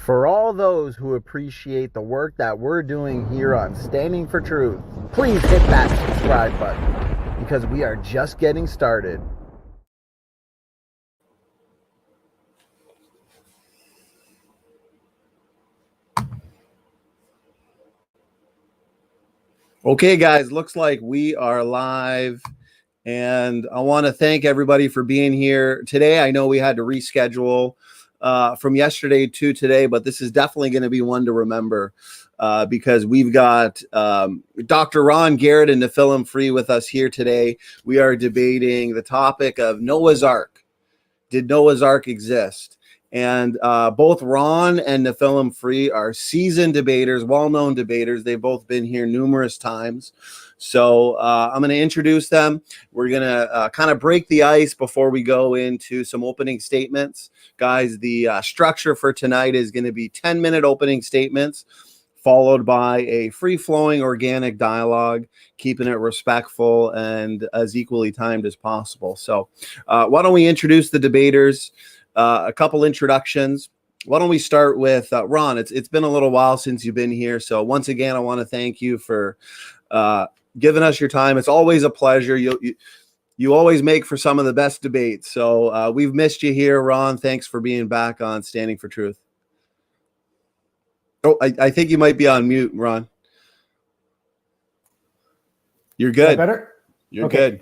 For all those who appreciate the work that we're doing here on Standing for Truth, please hit that subscribe button because we are just getting started. Okay, guys, looks like we are live, and I want to thank everybody for being here today. I know we had to reschedule from yesterday to today, but this is definitely going to be one to remember because we've got Dr. Ron Garret and NephilimFree with us here today. We are debating the topic of Noah's Ark. Did Noah's Ark exist? And both Ron and NephilimFree are seasoned debaters, well-known debaters. They've both been here numerous times. So I'm going to introduce them. We're going to kind of break the ice before we go into some opening statements. Guys, the structure for tonight is going to be 10-minute opening statements, followed by a free-flowing organic dialogue, keeping it respectful and as equally timed as possible. So why don't we introduce the debaters? A couple introductions. Why don't we start with Ron? It's been a little while since you've been here. So once again, I want to thank you for giving us your time. It's always a pleasure. You always make for some of the best debates. So we've missed you here, Ron. Thanks for being back on Standing for Truth. Oh, I think you might be on mute, Ron. You're good. Is that better? You're good.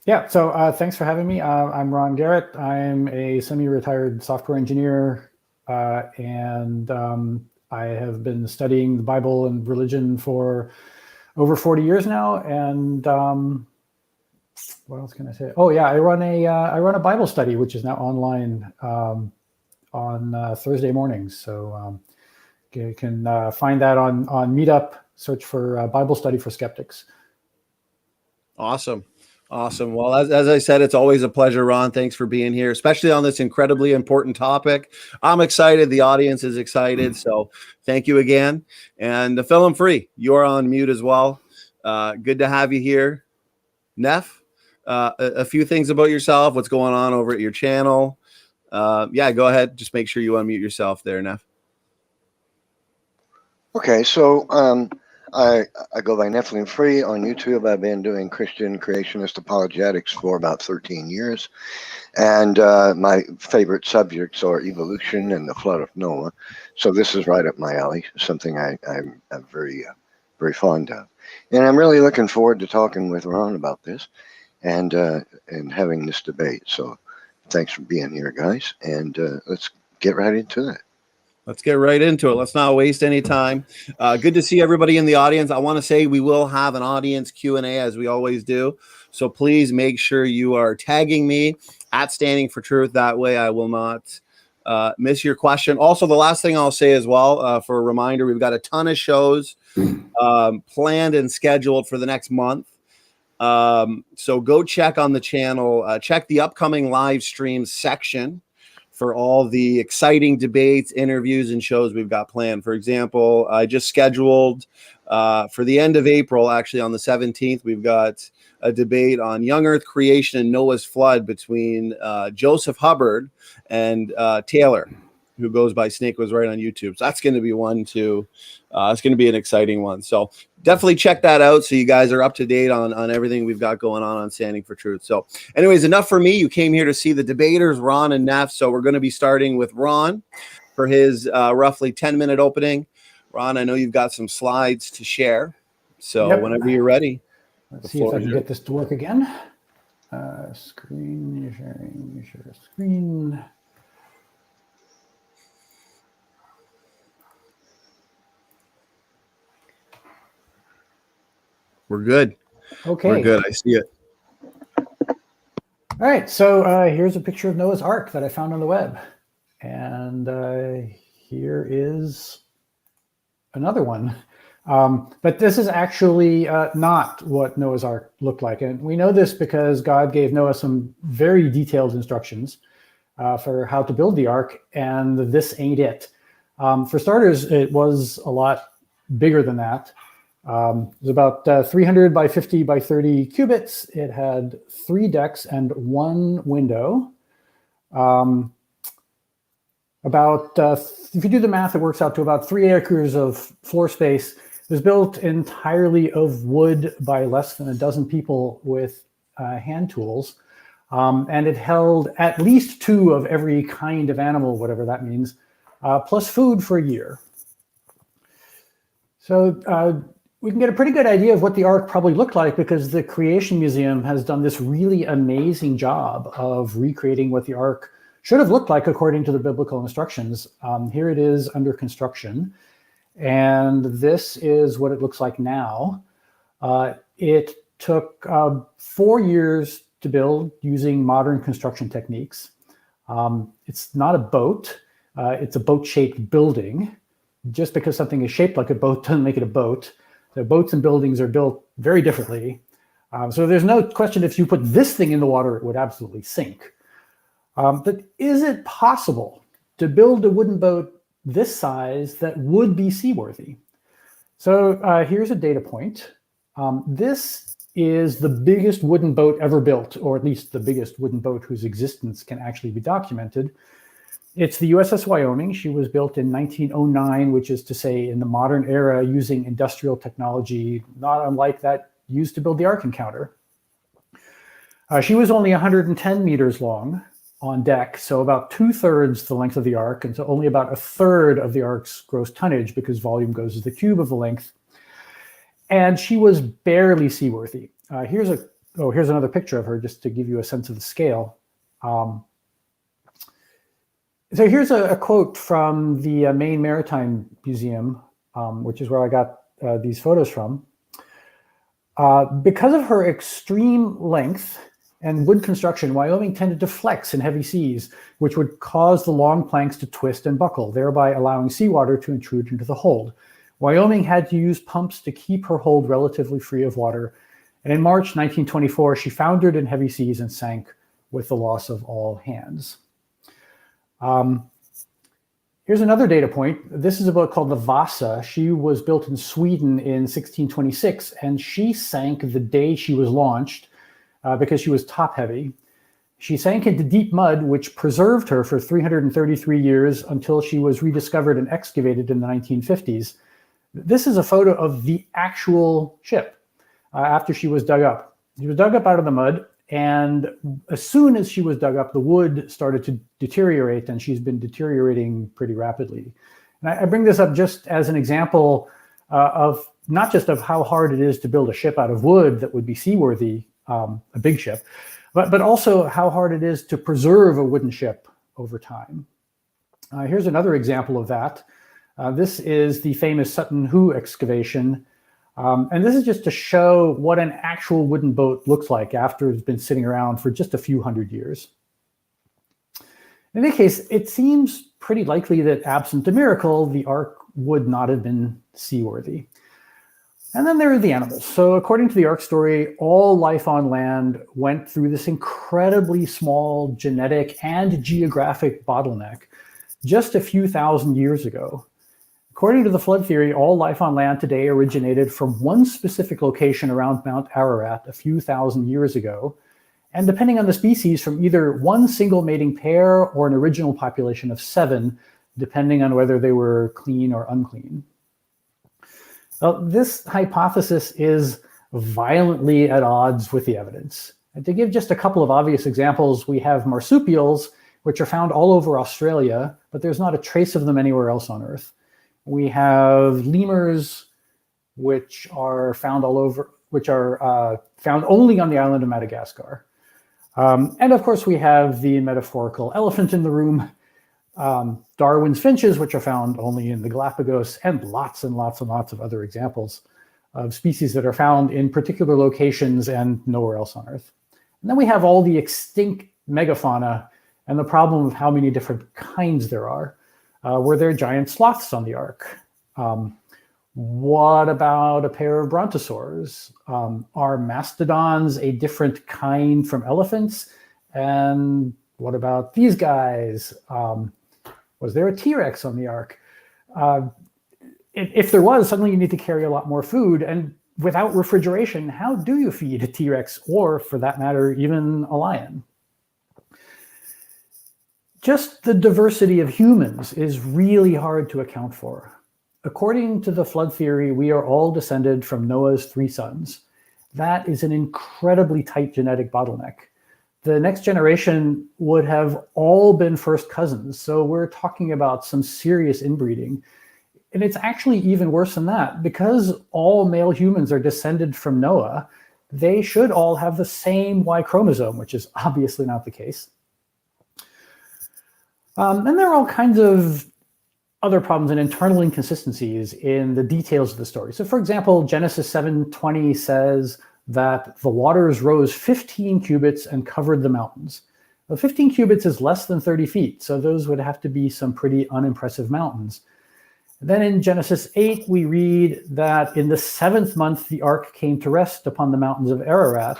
Yeah, so thanks for having me. I'm Ron Garret. I'm a semi-retired software engineer, and I have been studying the Bible and religion for over 40 years now. And what else can I say? Oh yeah, I run a Bible study, which is now online on Thursday mornings. So you can find that on Meetup. Search for Bible Study for Skeptics. Awesome. Well, as I said, it's always a pleasure, Ron. Thanks for being here, especially on this incredibly important topic. I'm excited. The audience is excited. So thank you again. And NephilimFree, you're on mute as well. Good to have you here. Neff, a few things about yourself. What's going on over at your channel? Yeah, go ahead. Just make sure you unmute yourself there, Neff. Okay, so I go by NephilimFree on YouTube. I've been doing Christian creationist apologetics for about 13 years. And my favorite subjects are evolution and the flood of Noah. So this is right up my alley, something I'm very, very fond of. And I'm really looking forward to talking with Ron about this and having this debate. So thanks for being here, guys. And let's get right into it. Let's get right into it. Let's not waste any time. Good to see everybody in the audience. I want to say we will have an audience Q&A as we always do. So please make sure you are tagging me at Standing for Truth. That way I will not miss your question. Also, the last thing I'll say as well, for a reminder, we've got a ton of shows planned and scheduled for the next month. So go check on the channel, check the upcoming live stream section for all the exciting debates, interviews, and shows we've got planned. For example, I just scheduled for the end of April, actually on the 17th, we've got a debate on young Earth creation and Noah's flood between Joseph Hubbard and Taylor, who goes by Snake Was Right on YouTube. So that's going to be one too. It's going to be an exciting one. So definitely check that out so you guys are up to date on everything we've got going on Standing for Truth. So anyways, enough for me. You came here to see the debaters, Ron and Neff. So we're going to be starting with Ron for his roughly 10-minute opening. Ron, I know you've got some slides to share. So whenever you're ready. Let's see if I can get this to work again. Screen sharing, share screen. We're good. Okay. We're good. I see it. All right. So here's a picture of Noah's Ark that I found on the web. And here is another one. But this is actually not what Noah's Ark looked like. And we know this because God gave Noah some very detailed instructions for how to build the Ark. And this ain't it. For starters, it was a lot bigger than that. It was about 300 by 50 by 30 cubits. It had 3 decks and 1 window. If you do the math, it works out to about 3 acres of floor space. It was built entirely of wood by less than a dozen people with hand tools. And it held at least 2 of every kind of animal, whatever that means, plus food for a year. So we can get a pretty good idea of what the Ark probably looked like because the Creation Museum has done this really amazing job of recreating what the Ark should have looked like according to the biblical instructions. Here it is under construction. And this is what it looks like now. It took 4 years to build using modern construction techniques. It's not a boat. It's a boat-shaped building. Just because something is shaped like a boat doesn't make it a boat. So boats and buildings are built very differently. So there's no question if you put this thing in the water, it would absolutely sink. But is it possible to build a wooden boat this size that would be seaworthy? So here's a data point. This is the biggest wooden boat ever built, or at least the biggest wooden boat whose existence can actually be documented. It's the USS Wyoming. She was built in 1909, which is to say in the modern era using industrial technology, not unlike that used to build the Ark Encounter. She was only 110 meters long on deck, so about 2/3 the length of the Ark, and so only about 1/3 of the Ark's gross tonnage because volume goes as the cube of the length. And she was barely seaworthy. Here's another picture of her just to give you a sense of the scale. So here's a quote from the Maine Maritime Museum, which is where I got these photos from. Because of her extreme length and wood construction, Wyoming tended to flex in heavy seas, which would cause the long planks to twist and buckle, thereby allowing seawater to intrude into the hold. Wyoming had to use pumps to keep her hold relatively free of water. And in March 1924, she foundered in heavy seas and sank with the loss of all hands. Here's another data point. This is a boat called the Vasa. She was built in Sweden in 1626, and she sank the day she was launched because she was top heavy. She sank into deep mud, which preserved her for 333 years until she was rediscovered and excavated in the 1950s. This is a photo of the actual ship after she was dug up. She was dug up out of the mud, and as soon as she was dug up, the wood started to deteriorate, and she's been deteriorating pretty rapidly. And I bring this up just as an example of not just of how hard it is to build a ship out of wood that would be seaworthy, a big ship, but also how hard it is to preserve a wooden ship over time. Here's another example of that. This is the famous Sutton Hoo excavation. And this is just to show what an actual wooden boat looks like after it's been sitting around for just a few hundred years. In any case, it seems pretty likely that absent a miracle, the Ark would not have been seaworthy. And then there are the animals. So according to the Ark story, all life on land went through this incredibly small genetic and geographic bottleneck just a few thousand years ago. According to the flood theory, all life on land today originated from one specific location around Mount Ararat a few thousand years ago, and depending on the species, from either one single mating pair or an original population of 7, depending on whether they were clean or unclean. Well, this hypothesis is violently at odds with the evidence. And to give just a couple of obvious examples, we have marsupials, which are found all over Australia, but there's not a trace of them anywhere else on Earth. We have lemurs, which are found all over, which are found only on the island of Madagascar. And of course, we have the metaphorical elephant in the room, Darwin's finches, which are found only in the Galapagos, and lots and lots and lots of other examples of species that are found in particular locations and nowhere else on Earth. And then we have all the extinct megafauna and the problem of how many different kinds there are. Were there giant sloths on the Ark? What about a pair of brontosaurs? Are mastodons a different kind from elephants? And what about these guys? Was there a T-Rex on the Ark? If there was, suddenly you need to carry a lot more food. And without refrigeration, how do you feed a T-Rex, or for that matter, even a lion? Just the diversity of humans is really hard to account for. According to the flood theory, we are all descended from Noah's 3 sons. That is an incredibly tight genetic bottleneck. The next generation would have all been first cousins, so we're talking about some serious inbreeding. And it's actually even worse than that. Because all male humans are descended from Noah, they should all have the same Y chromosome, which is obviously not the case. And there are all kinds of other problems and internal inconsistencies in the details of the story. So for example, Genesis 7:20 says that the waters rose 15 cubits and covered the mountains. Well, 15 cubits is less than 30 feet, so those would have to be some pretty unimpressive mountains. Then in Genesis 8, we read that in the 7th month, the ark came to rest upon the mountains of Ararat,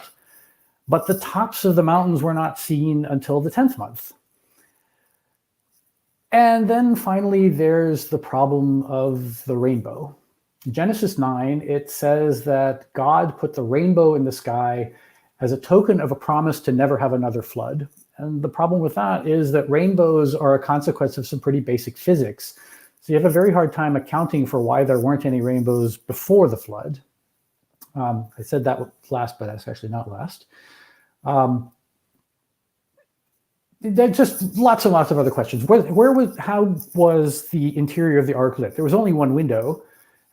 but the tops of the mountains were not seen until the 10th month. And then finally, there's the problem of the rainbow. In Genesis 9, it says that God put the rainbow in the sky as a token of a promise to never have another flood. And the problem with that is that rainbows are a consequence of some pretty basic physics. So you have a very hard time accounting for why there weren't any rainbows before the flood. I said that last, but that's actually not last. There's just lots and lots of other questions. How was the interior of the ark lit? There was only one window,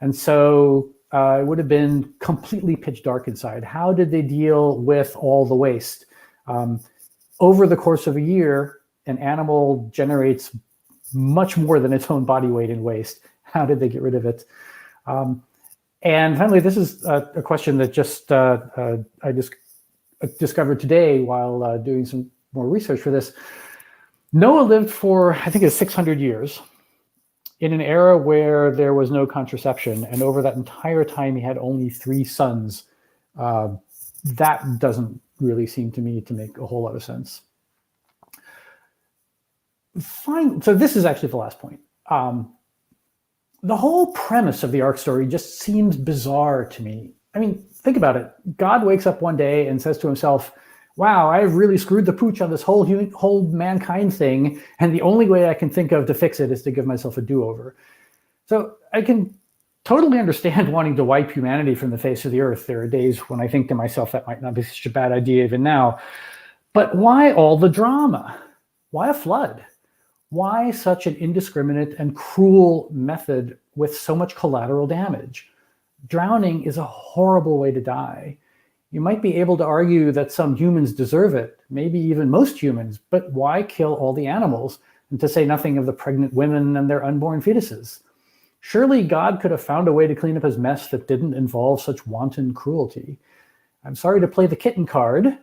and so it would have been completely pitch dark inside. How did they deal with all the waste? Over the course of a year, an animal generates much more than its own body weight in waste. How did they get rid of it? And finally, this is a question that just I just discovered today while doing some more research for this. Noah lived for, I think it's 600 years in an era where there was no contraception. And over that entire time, he had only 3 sons. That doesn't really seem to me to make a whole lot of sense. Fine. So this is actually the last point. The whole premise of the Ark story just seems bizarre to me. I mean, think about it. God wakes up one day and says to himself, wow, I've really screwed the pooch on this whole mankind thing, and the only way I can think of to fix it is to give myself a do-over. So I can totally understand wanting to wipe humanity from the face of the earth. There are days when I think to myself that might not be such a bad idea even now. But why all the drama? Why a flood? Why such an indiscriminate and cruel method with so much collateral damage? Drowning is a horrible way to die. You might be able to argue that some humans deserve it, maybe even most humans, but why kill all the animals, and to say nothing of the pregnant women and their unborn fetuses? Surely God could have found a way to clean up his mess that didn't involve such wanton cruelty. I'm sorry to play the kitten card,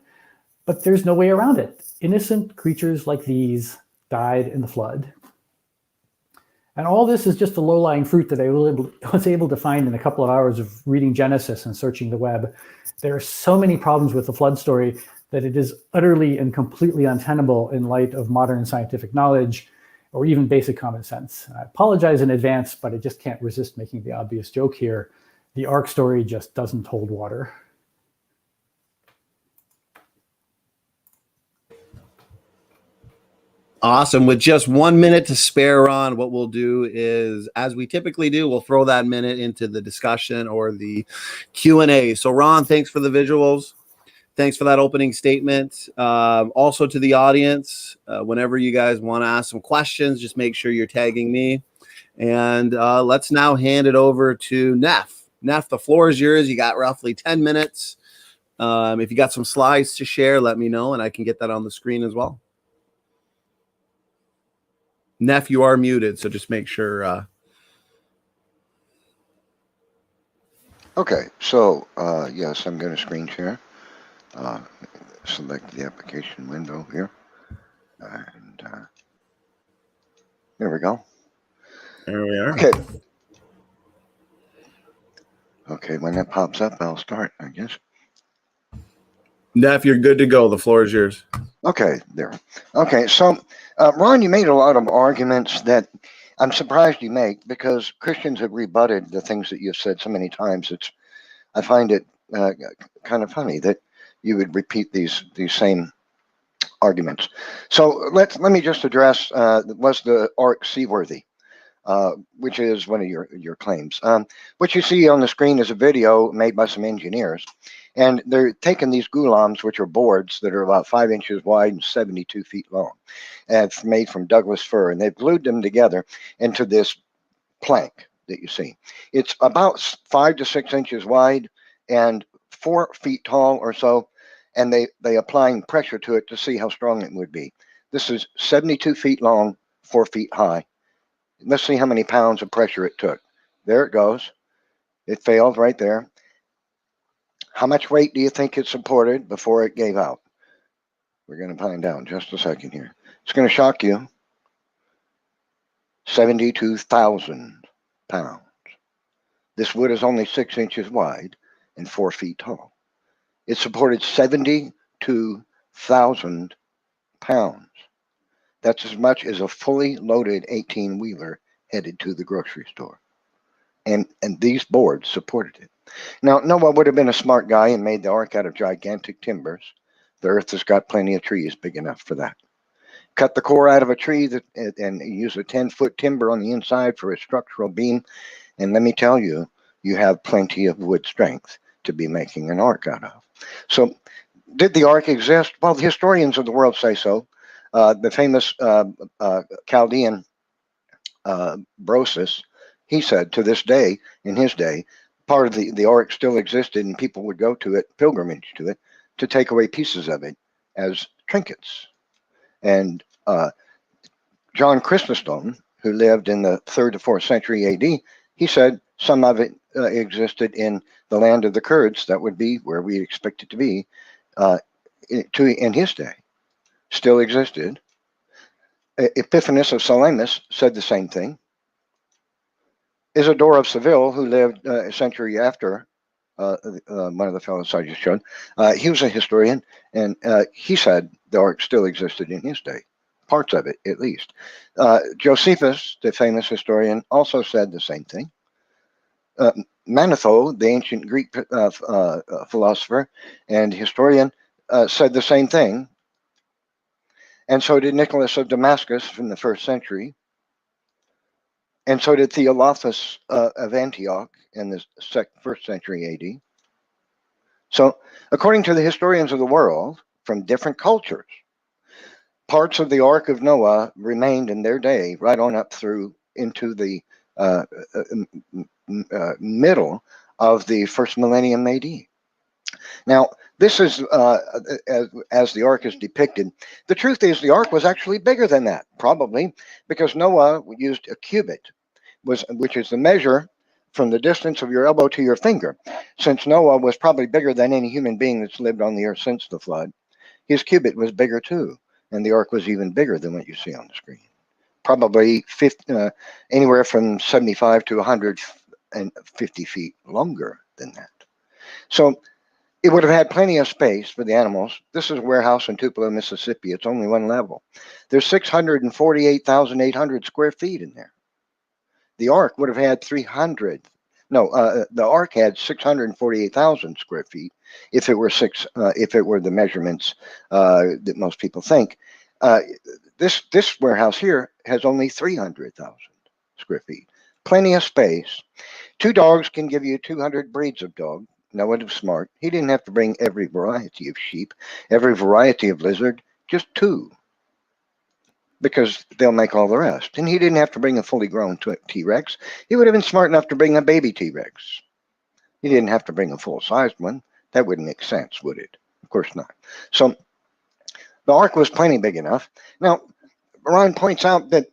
but there's no way around it. Innocent creatures like these died in the flood. And all this is just the low-lying fruit that I was able to find in a couple of hours of reading Genesis and searching the web. There are so many problems with the flood story that it is utterly and completely untenable in light of modern scientific knowledge or even basic common sense. I apologize in advance, but I just can't resist making the obvious joke here. The Ark story just doesn't hold water. Awesome. With just 1 minute to spare, Ron, what we'll do is, as we typically do, we'll throw that minute into the discussion or the Q&A. So, Ron, thanks for the visuals. Thanks for that opening statement. Also to the audience, whenever you guys want to ask some questions, just make sure you're tagging me. And let's now hand it over to Neff. Neff, the floor is yours. You got roughly 10 minutes. If you got some slides to share, let me know, and I can get that on the screen as well. Neff, you are muted, so just make sure. Okay, so yes, I'm going to screen share. Select the application window here, and there we go. There we are. Okay. Okay, when that pops up, I'll start, I guess. Neff, you're good to go. The floor is yours. Okay, there. Okay, so Ron, you made a lot of arguments that I'm surprised you make, because Christians have rebutted the things that you've said so many times. I find it kind of funny that you would repeat these same arguments. So let me just address, was the Ark seaworthy? Which is one of your claims. What you see on the screen is a video made by some engineers, and they're taking these gulams, which are boards that are about 5 inches wide and 72 feet long, and it's made from Douglas fir, and they've glued them together into this plank that you see. It's about 5 to 6 inches wide and 4 feet tall or so, and they applying pressure to it to see how strong it would be. This is 72 feet long, 4 feet high. Let's see how many pounds of pressure it took. There it goes. It failed right there. How much weight do you think it supported before it gave out? We're going to find out in just a second here. It's going to shock you. 72,000 pounds. This wood is only 6 inches wide and 4 feet tall. It supported 72,000 pounds. That's as much as a fully loaded 18-wheeler headed to the grocery store. And these boards supported it. Now, Noah would have been a smart guy and made the Ark out of gigantic timbers. The earth has got plenty of trees big enough for that. Cut the core out of a tree and use a 10-foot timber on the inside for a structural beam. And let me tell you, you have plenty of wood strength to be making an Ark out of. So did the Ark exist? Well, the historians of the world say so. The famous Chaldean Brosis, he said to this day, in his day, part of the Ark still existed, and people would go to it, pilgrimage to it, to take away pieces of it as trinkets. And John Chrysostom, who lived in the 3rd to 4th century AD, he said Some of it existed in the land of the Kurds. That would be where we expect it to be in his day. Still existed. Epiphanes of Salamis said the same thing. Isidore of Seville, who lived a century after one of the fellows I just showed, he was a historian, and he said the ark still existed in his day, parts of it at least. Josephus, the famous historian, also said the same thing. Manetho, the ancient Greek philosopher and historian, said the same thing. And so did Nicholas of Damascus from the 1st century. And so did Theophilus of Antioch in the 1st century AD. So, according to the historians of the world from different cultures, parts of the Ark of Noah remained in their day right on up through into the middle of the 1st millennium AD. Now, this is as the ark is depicted. The truth is the ark was actually bigger than that, probably because Noah used a cubit, which is the measure from the distance of your elbow to your finger. Since Noah was probably bigger than any human being that's lived on the earth since the flood, his cubit was bigger too, and the ark was even bigger than what you see on the screen. Probably anywhere from 75 to 150 feet longer than that. So it would have had plenty of space for the animals. This is a warehouse in Tupelo, Mississippi. It's only one level. There's 648,800 square feet in there. The ark would have had the ark had 648,000 square feet if it were the measurements that most people think. This warehouse here has only 300,000 square feet. Plenty of space. 2 dogs can give you 200 breeds of dog. Noah was smart. He didn't have to bring every variety of sheep, every variety of lizard, just 2, because they'll make all the rest. And he didn't have to bring a fully grown T-Rex. He would have been smart enough to bring a baby T-Rex. He didn't have to bring a full-sized one. That wouldn't make sense, would it? Of course not. So the ark was plenty big enough. Now, Ron points out that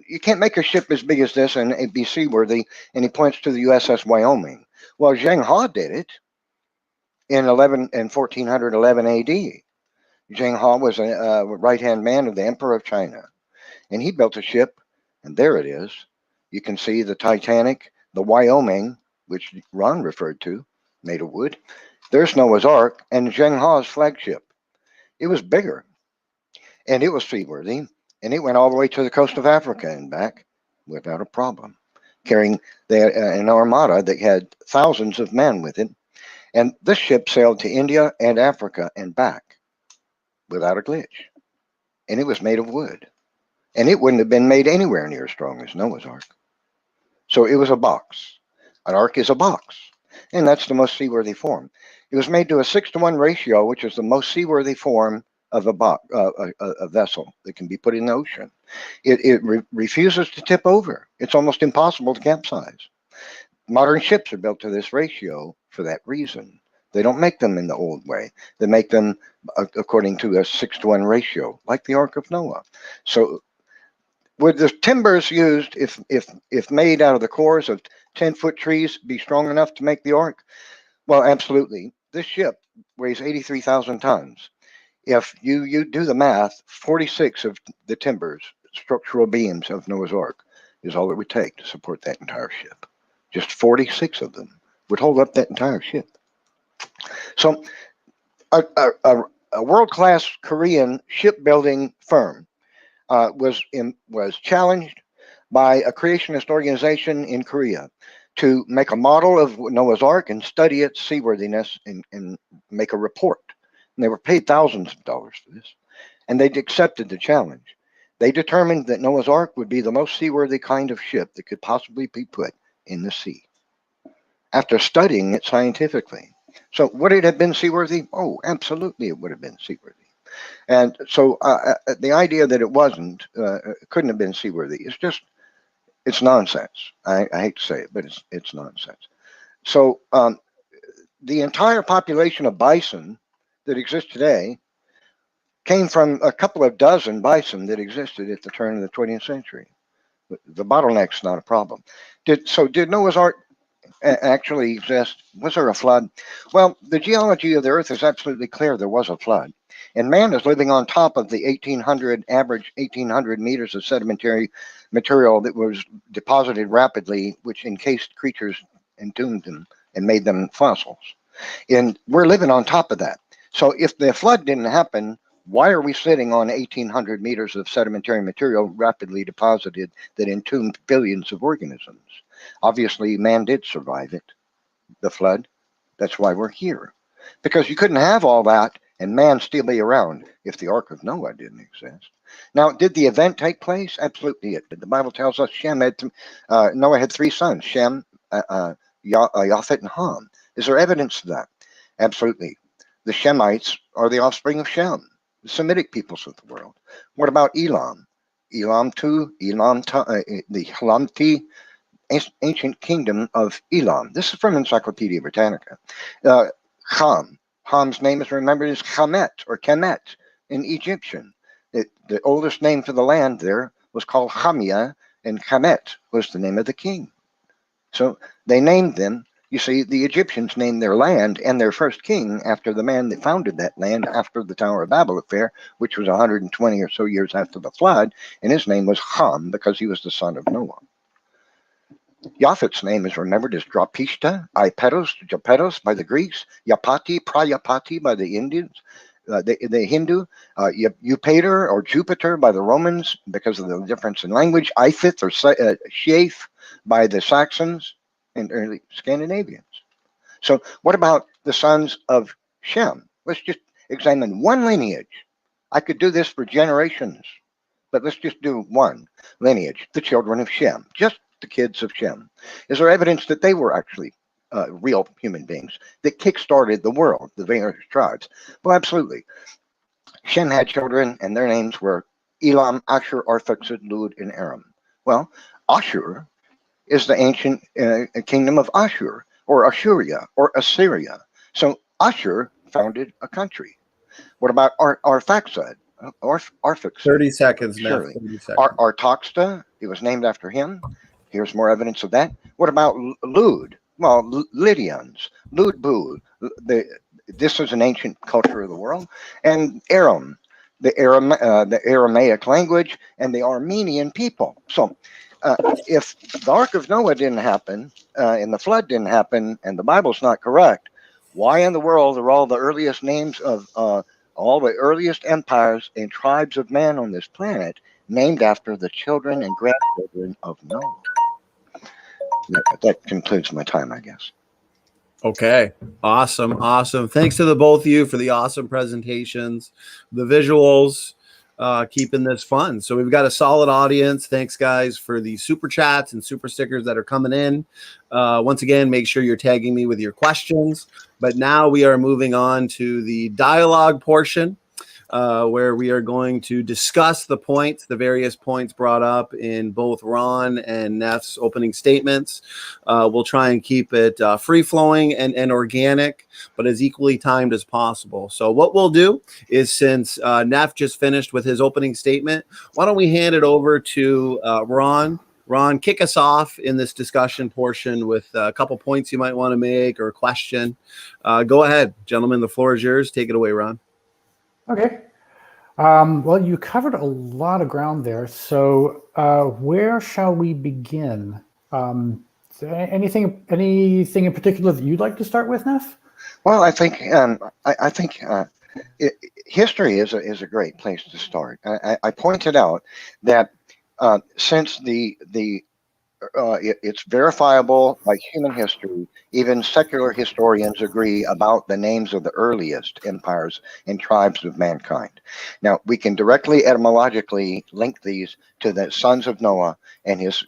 you can't make a ship as big as this and be seaworthy, and he points to the USS Wyoming. Well, Zheng He did it in 1411 AD. Zheng He was a right-hand man of the Emperor of China, and he built a ship, and there it is. You can see the Titanic, the Wyoming, which Ron referred to, made of wood. There's Noah's Ark and Zheng He's flagship. It was bigger, and it was seaworthy, and it went all the way to the coast of Africa and back without a problem, carrying an armada that had thousands of men with it. And this ship sailed to India and Africa and back without a glitch. And it was made of wood. And it wouldn't have been made anywhere near as strong as Noah's Ark. So it was a box. An ark is a box. And that's the most seaworthy form. It was made to a 6-to-1 ratio, which is the most seaworthy form of a vessel that can be put in the ocean. It refuses to tip over. It's almost impossible to capsize. Modern ships are built to this ratio for that reason. They don't make them in the old way. They make them according to a 6-to-1 ratio, like the Ark of Noah. So would the timbers used, if made out of the cores of 10-foot trees, be strong enough to make the Ark? Well, absolutely. This ship weighs 83,000 tons. If you do the math, 46 of the timbers, structural beams of Noah's Ark, is all it would take to support that entire ship. Just 46 of them would hold up that entire ship. So a world-class Korean shipbuilding firm was challenged by a creationist organization in Korea to make a model of Noah's Ark and study its seaworthiness and make a report. And they were paid thousands of dollars for this. And they accepted the challenge. They determined that Noah's Ark would be the most seaworthy kind of ship that could possibly be put in the sea, after studying it scientifically. So would it have been seaworthy? Oh, absolutely it would have been seaworthy. And so the idea that it wasn't, couldn't have been seaworthy, it's nonsense. I hate to say it, but it's nonsense. So the entire population of bison that exists today came from a couple of dozen bison that existed at the turn of the 20th century. The bottleneck's not a problem. Did Noah's Ark actually exist? Was there a flood? Well, the geology of the earth is absolutely clear there was a flood. And man is living on top of the average 1,800 meters of sedimentary material that was deposited rapidly, which encased creatures, entombed them, and made them fossils. And we're living on top of that. So if the flood didn't happen, why are we sitting on 1,800 meters of sedimentary material rapidly deposited that entombed billions of organisms? Obviously, man did survive it, the flood. That's why we're here. Because you couldn't have all that and man still be around if the Ark of Noah didn't exist. Now, did the event take place? Absolutely it did. The Bible tells us Noah had three sons, Shem, Japheth, and Ham. Is there evidence of that? Absolutely. The Shemites are the offspring of Shem, the Semitic peoples of the world. What about Elam? The Elamite ancient kingdom of Elam. This is from Encyclopedia Britannica. Ham's name is remembered as Kemet or Kemet in Egyptian. The oldest name for the land there was called Hamia, and Kemet was the name of the king. So they named them. You see, the Egyptians named their land and their first king after the man that founded that land after the Tower of Babel affair, which was 120 or so years after the flood, and his name was Ham because he was the son of Noah. Japheth's name is remembered as Dropishta, Japetos by the Greeks, Yapati, Prayapati by the Indians, the Hindu, Eupator or Jupiter by the Romans because of the difference in language, Ifith or Sheaf by the Saxons and early Scandinavians. So what about the sons of Shem? Let's just examine one lineage. I could do this for generations, but let's just do one lineage, the children of Shem, just the kids of Shem. Is there evidence that they were actually real human beings that kick-started the world, the various tribes? Well, absolutely. Shem had children, and their names were Elam, Ashur, Arphaxad, Lud, and Aram. Well, Ashur is the ancient kingdom of Ashur, or Assyria, or Assyria. So Ashur founded a country. What about Arphaxad? 30 seconds, Neff. Surely. 30 seconds. Artaxata, it was named after him. Here's more evidence of that. What about Lud? Well, Lydians, Ludbu. This is an ancient culture of the world. And Aram, the Aramaic language, and the Armenian people. So if the Ark of Noah didn't happen, and the flood didn't happen, and the Bible's not correct, why in the world are all the earliest names of all the earliest empires and tribes of man on this planet named after the children and grandchildren of Noah? That concludes my time, I guess. Okay. Awesome. Thanks to the both of you for the awesome presentations, the visuals, keeping this fun. So we've got a solid audience. Thanks, guys, for the super chats and super stickers that are coming in. Once again, make sure you're tagging me with your questions. But now we are moving on to the dialogue portion, where we are going to discuss the various points brought up in both Ron and Neff's opening statements. We'll try and keep it free-flowing and organic, but as equally timed as possible. So what we'll do is, since Neff just finished with his opening statement, why don't we hand it over to Ron? Ron, kick us off in this discussion portion with a couple points you might want to make or a question. Go ahead, gentlemen. The floor is yours. Take it away, Ron. Okay. Well, you covered a lot of ground there. So where shall we begin? Anything in particular that you'd like to start with, Neff? Well, I think history is a great place to start. I pointed out that since it's verifiable by human history, even secular historians agree about the names of the earliest empires and tribes of mankind. Now, we can directly etymologically link these to the sons of Noah and his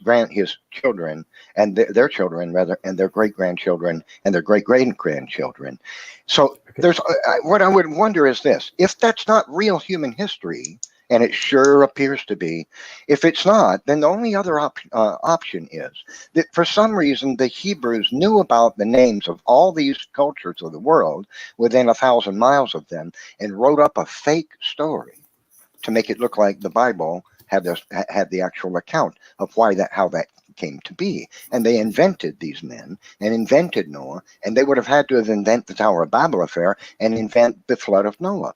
children, and their children, rather, and their great-grandchildren, and their great-great-grandchildren. So there's what I would wonder is this: if that's not real human history, and it sure appears to be, if it's not, then the only other option is that for some reason the Hebrews knew about the names of all these cultures of the world within 1,000 miles of them and wrote up a fake story to make it look like the Bible had the actual account of how that came to be. And they invented these men and invented Noah, and they would have had to have invented the Tower of Babel affair and invent the flood of Noah.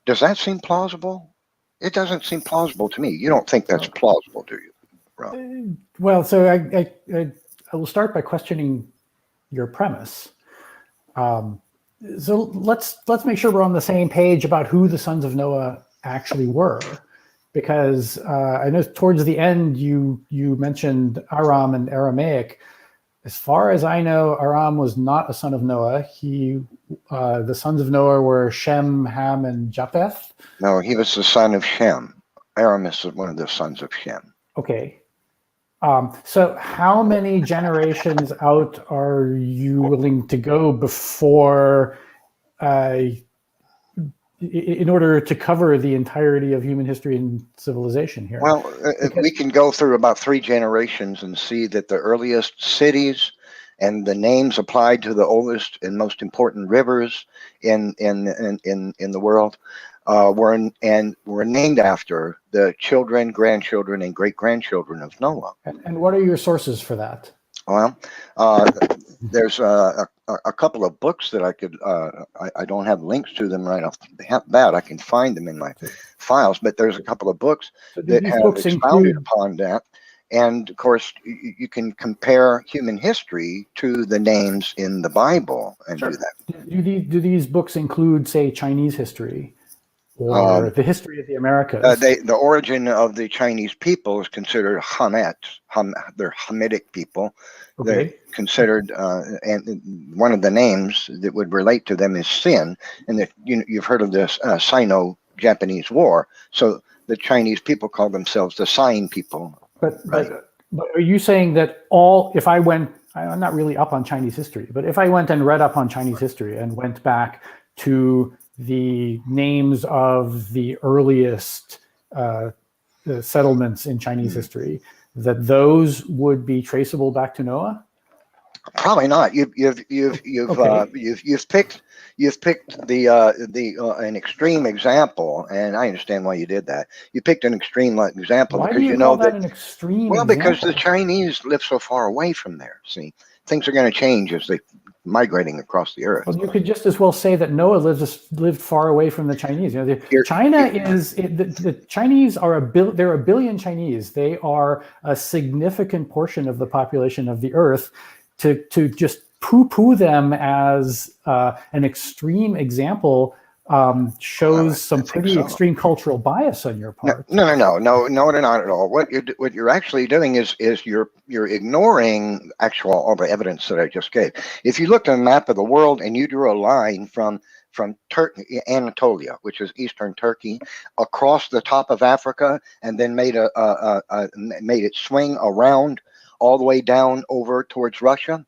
Does that seem plausible? It doesn't seem plausible to me. You don't think that's plausible, do you, Rob? Well, so I will start by questioning your premise. So let's make sure we're on the same page about who the sons of Noah actually were, because I know towards the end you mentioned Aram and Aramaic. As far as I know, Aram was not a son of Noah. The sons of Noah were Shem, Ham, and Japheth. No, he was the son of Shem. Aram is one of the sons of Shem. Okay. So how many generations out are you willing to go before, in order to cover the entirety of human history and civilization here? Well, we can go through about 3 generations and see that the earliest cities and the names applied to the oldest and most important rivers in the world were named after the children, grandchildren, and great-grandchildren of Noah. And what are your sources for that? Well, there's a couple of books that I could, I don't have links to them right off the bat. I can find them in my files, but there's a couple of books that have expounded upon that. And of course, you can compare human history to the names in the Bible and do that. Do these books include, say, Chinese history? Or the history of the Americas? The origin of the Chinese people is considered Hamet. They're Hamitic people. Okay. They're considered, and one of the names that would relate to them is Sin. And you've heard of this Sino-Japanese War. So the Chinese people call themselves the Sign people. But are you saying that if I went, I'm not really up on Chinese history, but if I went and read up on Chinese history and went back to the names of the earliest settlements in Chinese history, that those would be traceable back to Noah? Probably not. You've picked an extreme example, and I understand why you did that. You picked an extreme example because you know that an extreme. Well, because the Chinese live so far away from there. See, things are going to change as they migrating across the earth. Well, you could just as well say that Noah lived far away from the Chinese. The Chinese are there are a billion Chinese. They are a significant portion of the population of the earth. To just poo-poo them as an extreme example shows some pretty extreme cultural bias on your part. No, not at all. What you're actually doing is you're ignoring all the evidence that I just gave. If you looked at a map of the world and you drew a line from Turkey, Anatolia, which is eastern Turkey, across the top of Africa, and then made it swing around all the way down over towards Russia,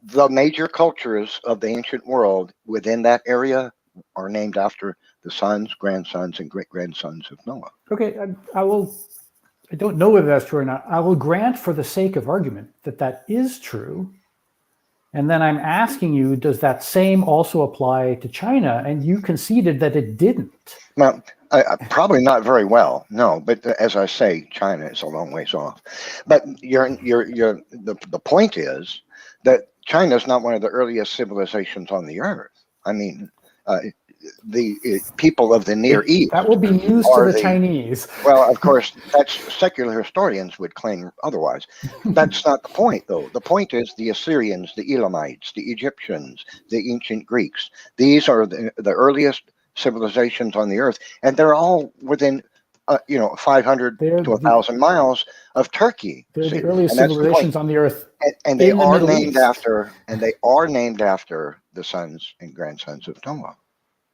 the major cultures of the ancient world within that area are named after the sons, grandsons, and great-grandsons of Noah. Okay, I don't know whether that's true or not. I will grant for the sake of argument that is true. And then I'm asking you, does that same also apply to China? And you conceded that it didn't. Well, probably not very well, no. But as I say, China is a long ways off. But the point is that China is not one of the earliest civilizations on the earth. I mean, the people of the Near East. That will be news to the Chinese. Well, of course, that's secular historians would claim otherwise. That's not the point, though. The point is the Assyrians, the Elamites, the Egyptians, the ancient Greeks. These are the earliest civilizations on the earth, and they're all within 500 to 1,000 miles of Turkey. They're the earliest civilizations on the earth, and they are named after the sons and grandsons of Noah.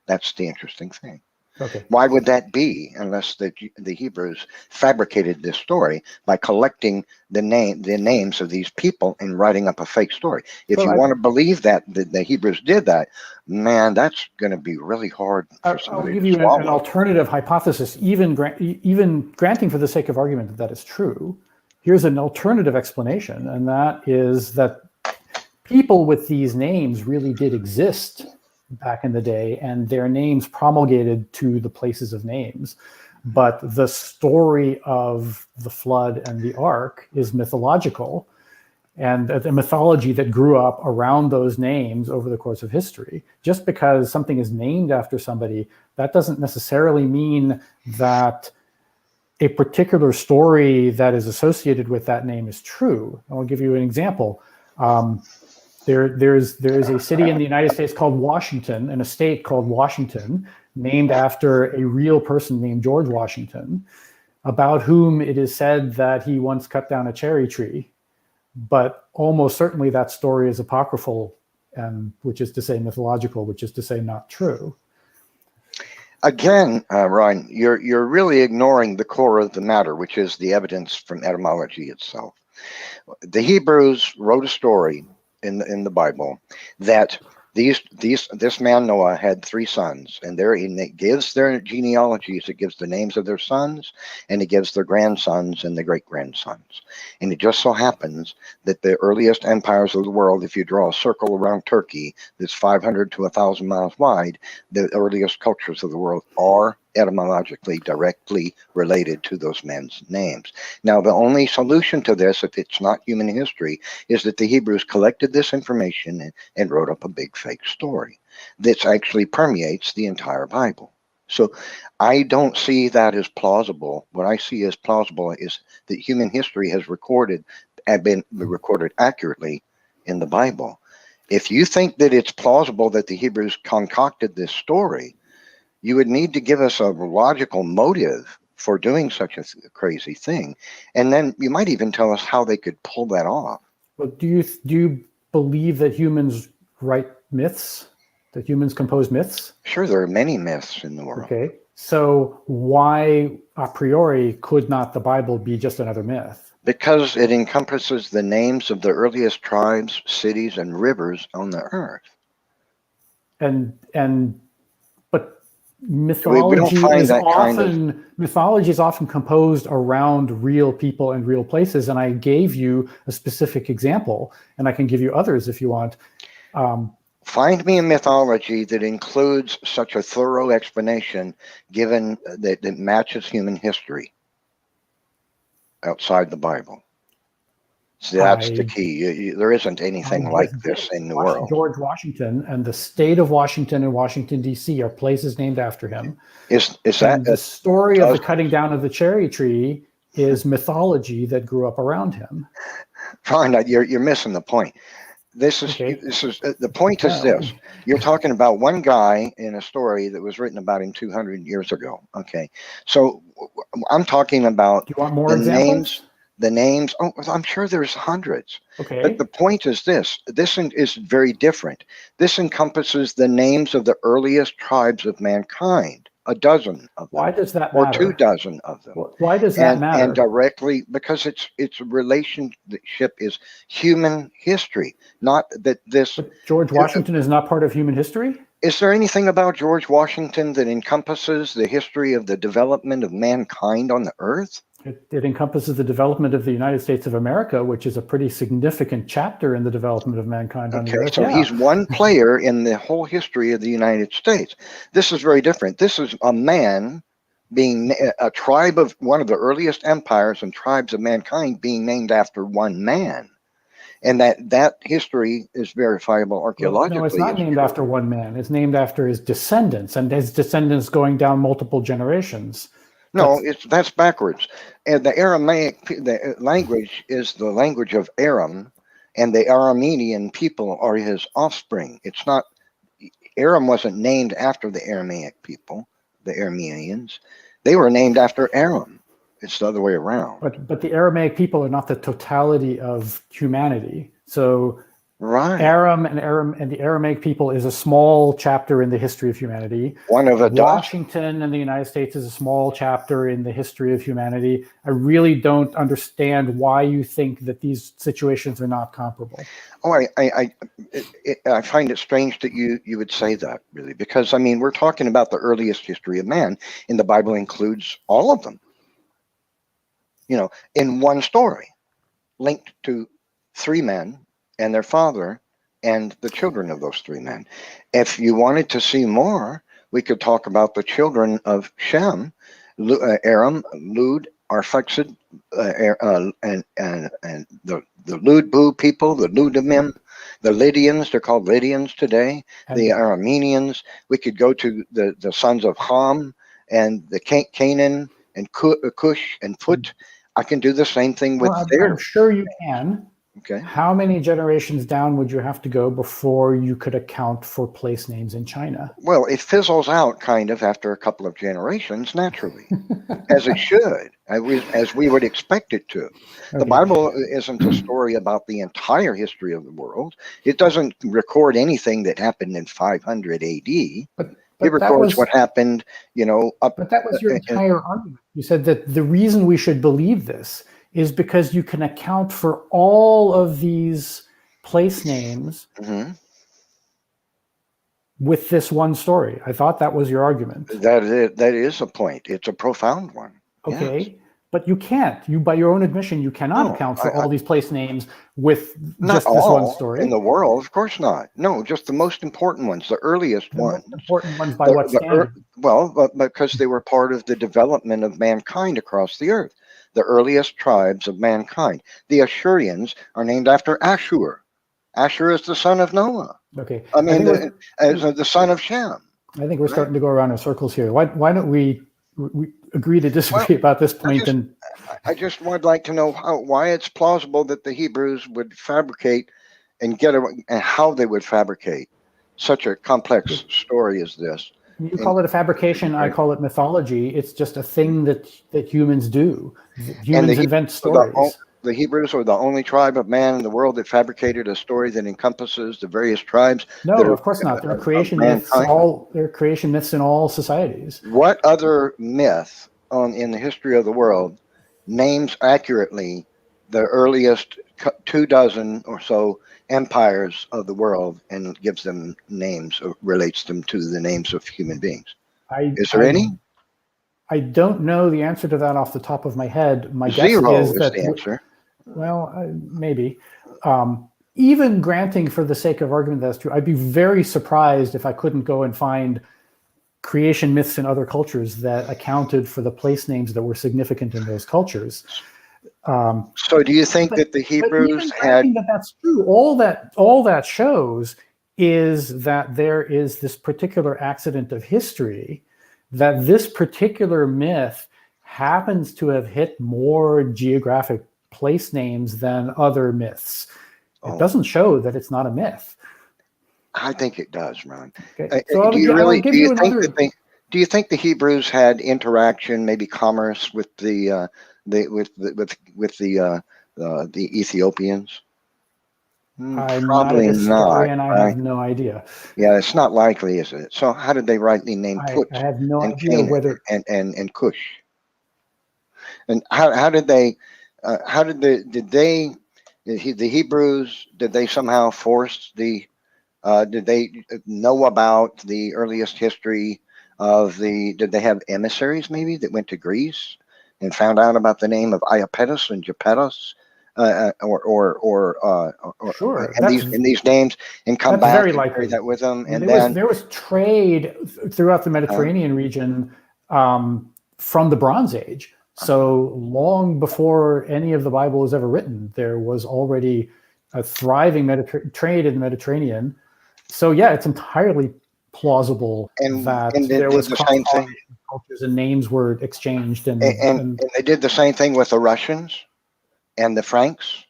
That's the interesting thing. Okay. Why would that be unless the Hebrews fabricated this story by collecting the names of these people and writing up a fake story? If you want to believe that the Hebrews did that, man, that's going to be really hard for somebody I'll give you an alternative hypothesis, even granting for the sake of argument that is true. Here's an alternative explanation, and that is that people with these names really did exist back in the day, and their names promulgated to the places of names. but the story of the flood and the ark is mythological, and a mythology that grew up around those names over the course of history. Just because something is named after somebody, that doesn't necessarily mean that a particular story that is associated with that name is true. I'll give you an example. There is a city in the United States called Washington, and a state called Washington, named after a real person named George Washington, about whom it is said that he once cut down a cherry tree. But almost certainly that story is apocryphal, which is to say mythological, which is to say not true. Again, Ryan, you're really ignoring the core of the matter, which is the evidence from etymology itself. The Hebrews wrote a story in the Bible that this man Noah had 3 sons, and it gives their genealogies. It gives the names of their sons, and it gives their grandsons and their great grandsons. And it just so happens that the earliest empires of the world, if you draw a circle around Turkey that's 500 to 1,000 miles wide, the earliest cultures of the world are etymologically directly related to those men's names. Now, the only solution to this, if it's not human history, is that the Hebrews collected this information and wrote up a big fake story that actually permeates the entire Bible. So I don't see that as plausible. What I see as plausible is that human history has been recorded accurately in the Bible. If you think that it's plausible that the Hebrews concocted this story, you would need to give us a logical motive for doing such a crazy thing. And then you might even tell us how they could pull that off. Well, do you believe that humans write myths, that humans compose myths? Sure, there are many myths in the world. Okay, so why a priori could not the Bible be just another myth? Because it encompasses the names of the earliest tribes, cities, and rivers on the earth. But mythology is often composed around real people and real places, and I gave you a specific example, and I can give you others if you want. Find me a mythology that includes such a thorough explanation, given that matches human history outside the Bible. So that's the key. There isn't anything like this in the world. George Washington and the state of Washington and Washington, D.C. are places named after him. Is that the story of the cutting down of the cherry tree is mythology that grew up around him? Fine, you're missing the point. This is the point is this. You're talking about one guy in a story that was written about him 200 years ago. Okay, so I'm talking about Do you want more examples? The names. Oh, I'm sure there's hundreds. Okay. But the point is this. This is very different. This encompasses the names of the earliest tribes of mankind, a dozen of them. Why does that matter? Or 24 of them. Why does that matter? And directly, because its relationship is human history, not that this. But George Washington is not part of human history? Is there anything about George Washington that encompasses the history of the development of mankind on the earth? It encompasses the development of the United States of America, which is a pretty significant chapter in the development of mankind on the earth. So he's one player in the whole history of the United States. This is very different. This is a man being a tribe of one of the earliest empires and tribes of mankind being named after one man. And that history is verifiable archaeologically. No, it's not named after one man. It's named after his descendants, and his descendants going down multiple generations. No, that's backwards. And the Aramaic language is the language of Aram, and the Aramean people are his offspring. It's not. Aram wasn't named after the Aramaic people, the Arameans. They were named after Aram. It's the other way around. But the Aramaic people are not the totality of humanity. So right. Aram and the Aramaic people is a small chapter in the history of humanity. One of a Washington and the United States is a small chapter in the history of humanity. I really don't understand why you think that these situations are not comparable. Oh, I find it strange that you would say that, really, because I mean we're talking about the earliest history of man, and the Bible includes all of them. You know, in one story, linked to 3 men and their father and the children of those 3 men. If you wanted to see more, we could talk about the children of Shem Aram, Lud, Arphaxad, and the Ludbu people, the Ludimim, the Lydians, they're called Lydians today, the Arameans. We could go to the sons of Ham and the Canaan and Cush and Put. I can do the same thing with I'm sure you can. Okay. How many generations down would you have to go before you could account for place names in China? Well, it fizzles out kind of after a couple of generations, naturally, as it should, as we would expect it to. Okay. The Bible isn't a story about the entire history of the world. It doesn't record anything that happened in 500 AD. But it records what happened, But that was your entire argument. You said that the reason we should believe this is because you can account for all of these place names with this one story. I thought that was your argument. That is a point. It's a profound one. Okay, yes. But you can't. You, by your own admission, you cannot account for all these place names with just this one story. In the world, of course not. No, just the most important ones, the earliest ones. Most important ones by what standard? Well, because they were part of the development of mankind across the earth. The earliest tribes of mankind. The Ashurians are named after Ashur. Ashur is the son of Noah. Okay. I mean, the son of Shem. I think we're starting to go around in circles here. Why don't we agree to disagree about this point? I just would like to know why it's plausible that the Hebrews would fabricate and how they would fabricate such a complex story as this. You call it a fabrication, I call it mythology. It's just a thing that humans do. Humans invent stories. The Hebrews are the only tribe of man in the world that fabricated a story that encompasses the various tribes. No, of course not. There are creation myths. There are creation myths in all societies. What other myth in the history of the world names accurately the earliest 24 or so empires of the world and gives them names, or relates them to the names of human beings? Is there any? I don't know the answer to that off the top of my head. My guess is that the answer. Well, maybe. Even granting for the sake of argument that's true, I'd be very surprised if I couldn't go and find creation myths in other cultures that accounted for the place names that were significant in those cultures. So do you think that the Hebrews had... That's true. All that shows is that there is this particular accident of history, that this particular myth happens to have hit more geographic place names than other myths. It doesn't show that it's not a myth. I think it does, Ron. Okay. Do you think the Hebrews had interaction, maybe commerce, with the Ethiopians? Probably not. And I have no idea. Yeah, it's not likely, is it? So how did they rightly name Put? I have no idea whether and Cush. And how did they? The Hebrews, did they somehow force did they know about the earliest history of did they have emissaries maybe that went to Greece and found out about the name of Iapetus and Japetus, sure, and these names, and come back and carry that with them? And there was trade throughout the Mediterranean region from the Bronze Age. So long before any of the Bible was ever written, there was already a thriving trade in the Mediterranean. So yeah, it's entirely plausible that there was the same thing. Cultures and names were exchanged, and they did the same thing with the Russians and the Franks.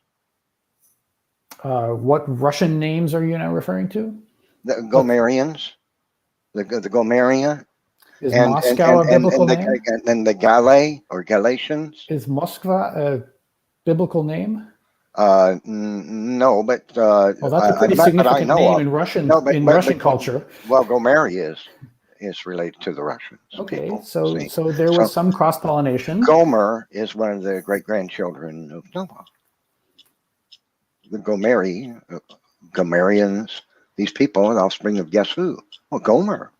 What Russian names are you now referring to? The Gomerians, the Gomeria. Is Moscow a biblical name? And the Galais or Galatians. Is Moskva a biblical name? No, but well, that's a pretty significant name in Russian Russian culture. Well, Gomer is related to the Russians. Okay, so there was some cross pollination. Gomer is one of the great grandchildren of Noah. The Gomerians, these people, the offspring of guess who? Well, Gomer.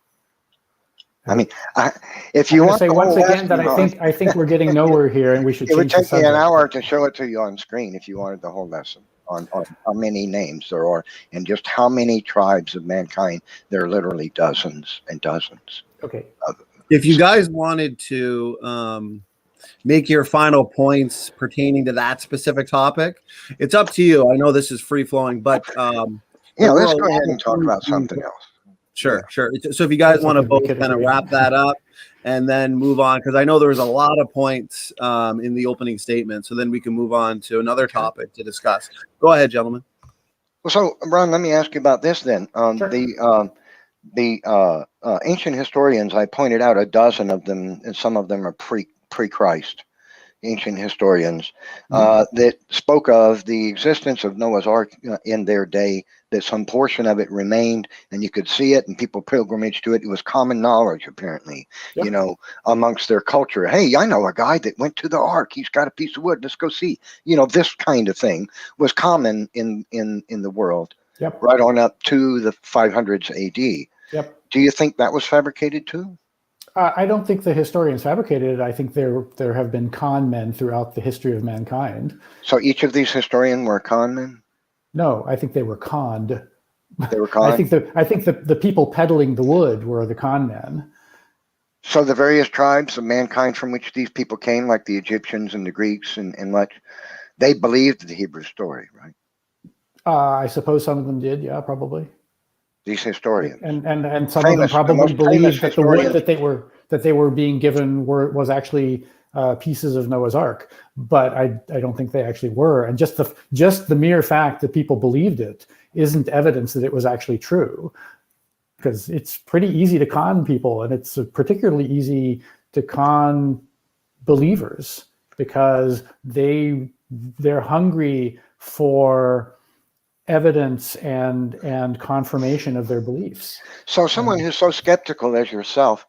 I mean, if you want to say once again that I think we're getting nowhere here, and we should. It would take me an hour to show it to you on screen if you wanted the whole lesson on how many names there are and just how many tribes of mankind. There are literally dozens and dozens. Okay. If you guys wanted to make your final points pertaining to that specific topic, it's up to you. I know this is free flowing, but Yeah, there were let's a go lot ahead of and talk points about something else. Sure, Yeah. sure. So if you guys want to Something we both could kind of agree. wrap that up and then move on, because I know there was a lot of points in the opening statement, so then we can move on to another topic to discuss. Go ahead, gentlemen. Well, so Ron, let me ask you about this then. Sure. The ancient historians, I pointed out a dozen of them, and some of them are pre-Christ. Ancient historians that spoke of the existence of Noah's Ark in their day, that some portion of it remained and you could see it and people pilgrimaged to it. It was common knowledge, apparently, Yep. you know, amongst their culture. Hey, I know a guy that went to the Ark. He's got a piece of wood. Let's go see. You know, this kind of thing was common in the world. Yep. Right on up to the 500s AD. Yep. Do you think that was fabricated too? I don't think the historians fabricated it. I think there have been con men throughout the history of mankind. So each of these historians were con men? No, I think they were conned. They were con? I think the people peddling the wood were the con men. So the various tribes of mankind from which these people came, like the Egyptians and the Greeks and much, they believed the Hebrew story, right? I suppose some of them did, yeah, probably. These historians. And some of them probably believed that the wood that they were being given was actually pieces of Noah's Ark, but I don't think they actually were. And just the mere fact that people believed it isn't evidence that it was actually true, because it's pretty easy to con people, and it's particularly easy to con believers because they're hungry for evidence and confirmation of their beliefs. So someone who's so skeptical as yourself,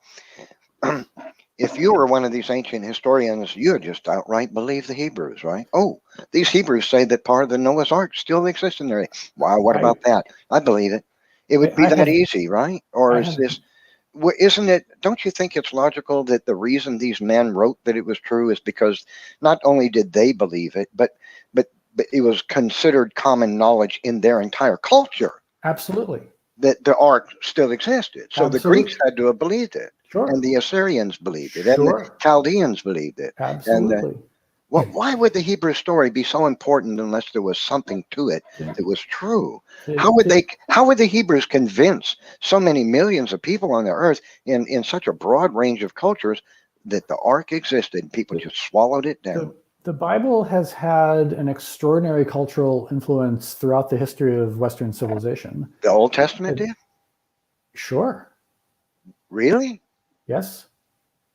if you were one of these ancient historians, you would just outright believe the Hebrews, right? Oh, these Hebrews say that part of the Noah's Ark still exists in there. Wow, what about that? I believe it. It would be that easy, right? Or isn't it, don't you think it's logical that the reason these men wrote that it was true is because not only did they believe it, but it was considered common knowledge in their entire culture. Absolutely. That the Ark still existed. So Absolutely. the Greeks had to have believed it. Sure. And the Assyrians believed it. Sure. And the Chaldeans believed it. Absolutely. And why would the Hebrew story be so important unless there was something to it that was true? How would the Hebrews convince so many millions of people on the earth in such a broad range of cultures that the Ark existed? People just swallowed it down. The Bible has had an extraordinary cultural influence throughout the history of Western civilization. The Old Testament did? Sure. Really? Yes.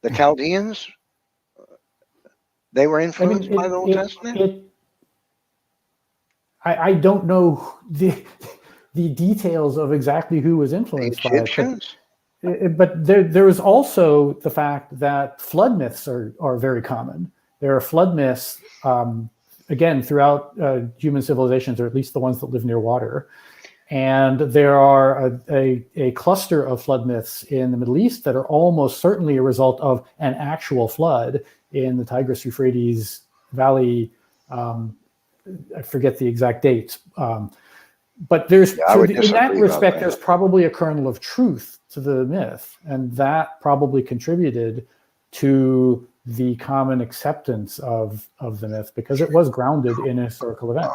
The Chaldeans? They were influenced by the Old Testament? I don't know the details of exactly who was influenced by it. But there is also the fact that flood myths are very common. There are flood myths, again, throughout human civilizations, or at least the ones that live near water. And there are a cluster of flood myths in the Middle East that are almost certainly a result of an actual flood in the Tigris-Euphrates Valley. I forget the exact dates. But there's, in that respect, there's probably a kernel of truth to the myth. And that probably contributed to the common acceptance of the myth, because it was grounded in a historical event.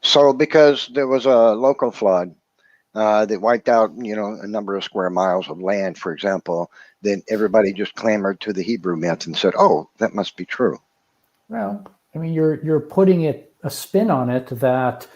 So because there was a local flood that wiped out, a number of square miles of land, for example, then everybody just clamored to the Hebrew myth and said, oh, that must be true. Well, I mean, you're putting a spin on it that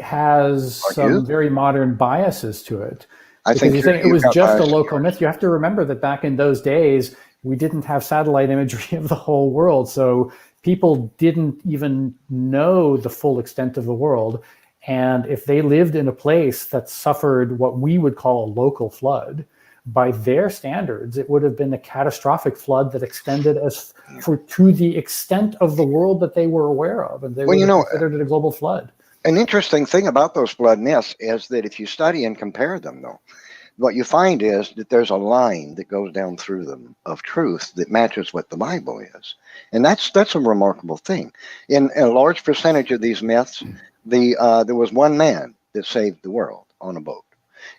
has some very modern biases to it. I think you're saying it was just a local myth. You have to remember that back in those days, we didn't have satellite imagery of the whole world. So people didn't even know the full extent of the world. And if they lived in a place that suffered what we would call a local flood, by their standards, it would have been a catastrophic flood that extended to the extent of the world that they were aware of. And they would have considered it a global flood. An interesting thing about those flood myths is that if you study and compare them, though, what you find is that there's a line that goes down through them of truth that matches what the Bible is. And that's a remarkable thing. In a large percentage of these myths, there was one man that saved the world on a boat.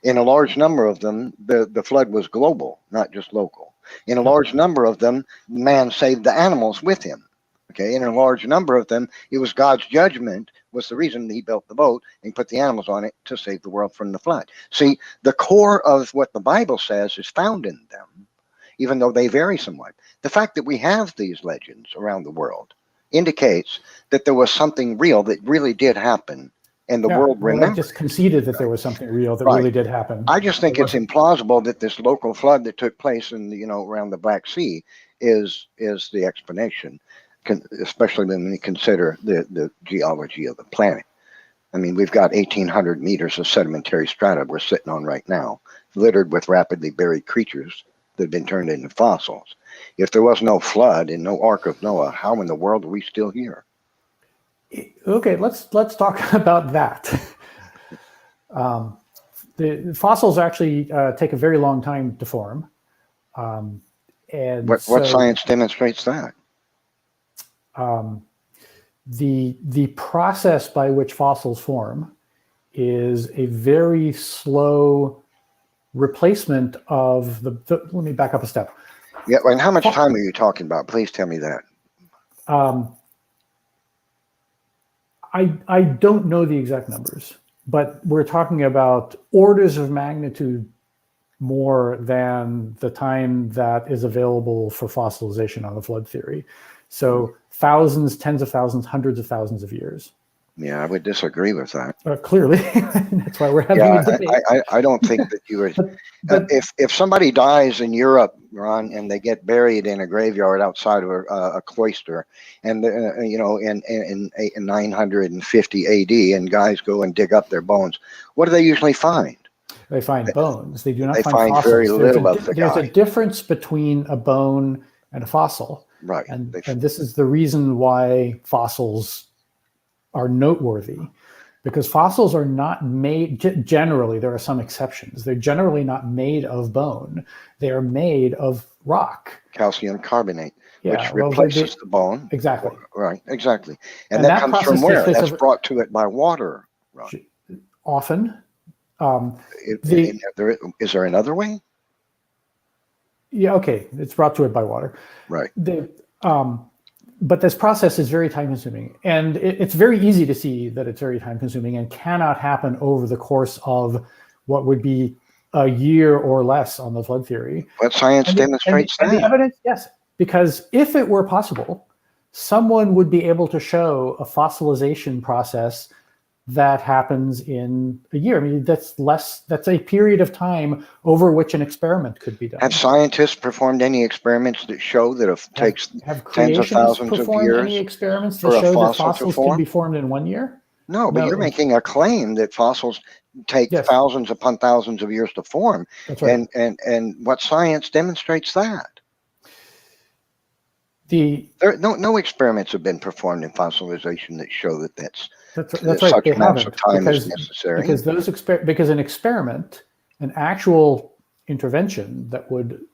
In a large number of them, the flood was global, not just local. In a large number of them, man saved the animals with him. Okay, and in a large number of them, it was God's judgment was the reason he built the boat and put the animals on it to save the world from the flood. See, the core of what the Bible says is found in them, even though they vary somewhat. The fact that we have these legends around the world indicates that there was something real that really did happen, and the world remembered. I just conceded that there was something real that really did happen. I just think it's implausible that this local flood that took place in around the Black Sea is the explanation, especially when we consider the geology of the planet. I mean, we've got 1,800 meters of sedimentary strata we're sitting on right now, littered with rapidly buried creatures that have been turned into fossils. If there was no flood and no Ark of Noah, how in the world are we still here? Okay, let's talk about that. The fossils actually take a very long time to form, and what science demonstrates that? The process by which fossils form is a very slow replacement of the let me back up a step. Yeah, and how much time are you talking about? Please tell me that. I don't know the exact numbers, but we're talking about orders of magnitude more than the time that is available for fossilization on the flood theory. So thousands, tens of thousands, hundreds of thousands of years. Yeah, I would disagree with that. Clearly, that's why we're having a debate. I don't think that you would. If somebody dies in Europe, Ron, and they get buried in a graveyard outside of a cloister, and in 950 AD, and guys go and dig up their bones, what do they usually find? They find bones. They do not find fossils. Very little of the guy. There's a difference between a bone and a fossil. Right. And this is the reason why fossils are noteworthy, because fossils are not made, generally, there are some exceptions. They're generally not made of bone. They are made of rock. Calcium carbonate, which replaces the bone. Exactly. Right, exactly. And that comes from where? That's brought to it by water, right? Often. Is there another way? Yeah, okay. It's brought to it by water. Right. But this process is very time consuming, and it's very easy to see that it's very time consuming and cannot happen over the course of what would be a year or less on the flood theory. But science demonstrates that. And the evidence, yes, because if it were possible, someone would be able to show a fossilization process that happens in a year. I mean, that's a period of time over which an experiment could be done. Have scientists performed any experiments that show that it takes tens of thousands of years any experiments that show that fossils can be formed in 1 year? No, but you're making a claim that fossils take thousands upon thousands of years to form. That's right. And what science demonstrates that? No experiments have been performed in fossilization that show that that's right. Such amounts of time is necessary. Because an experiment, an actual intervention that would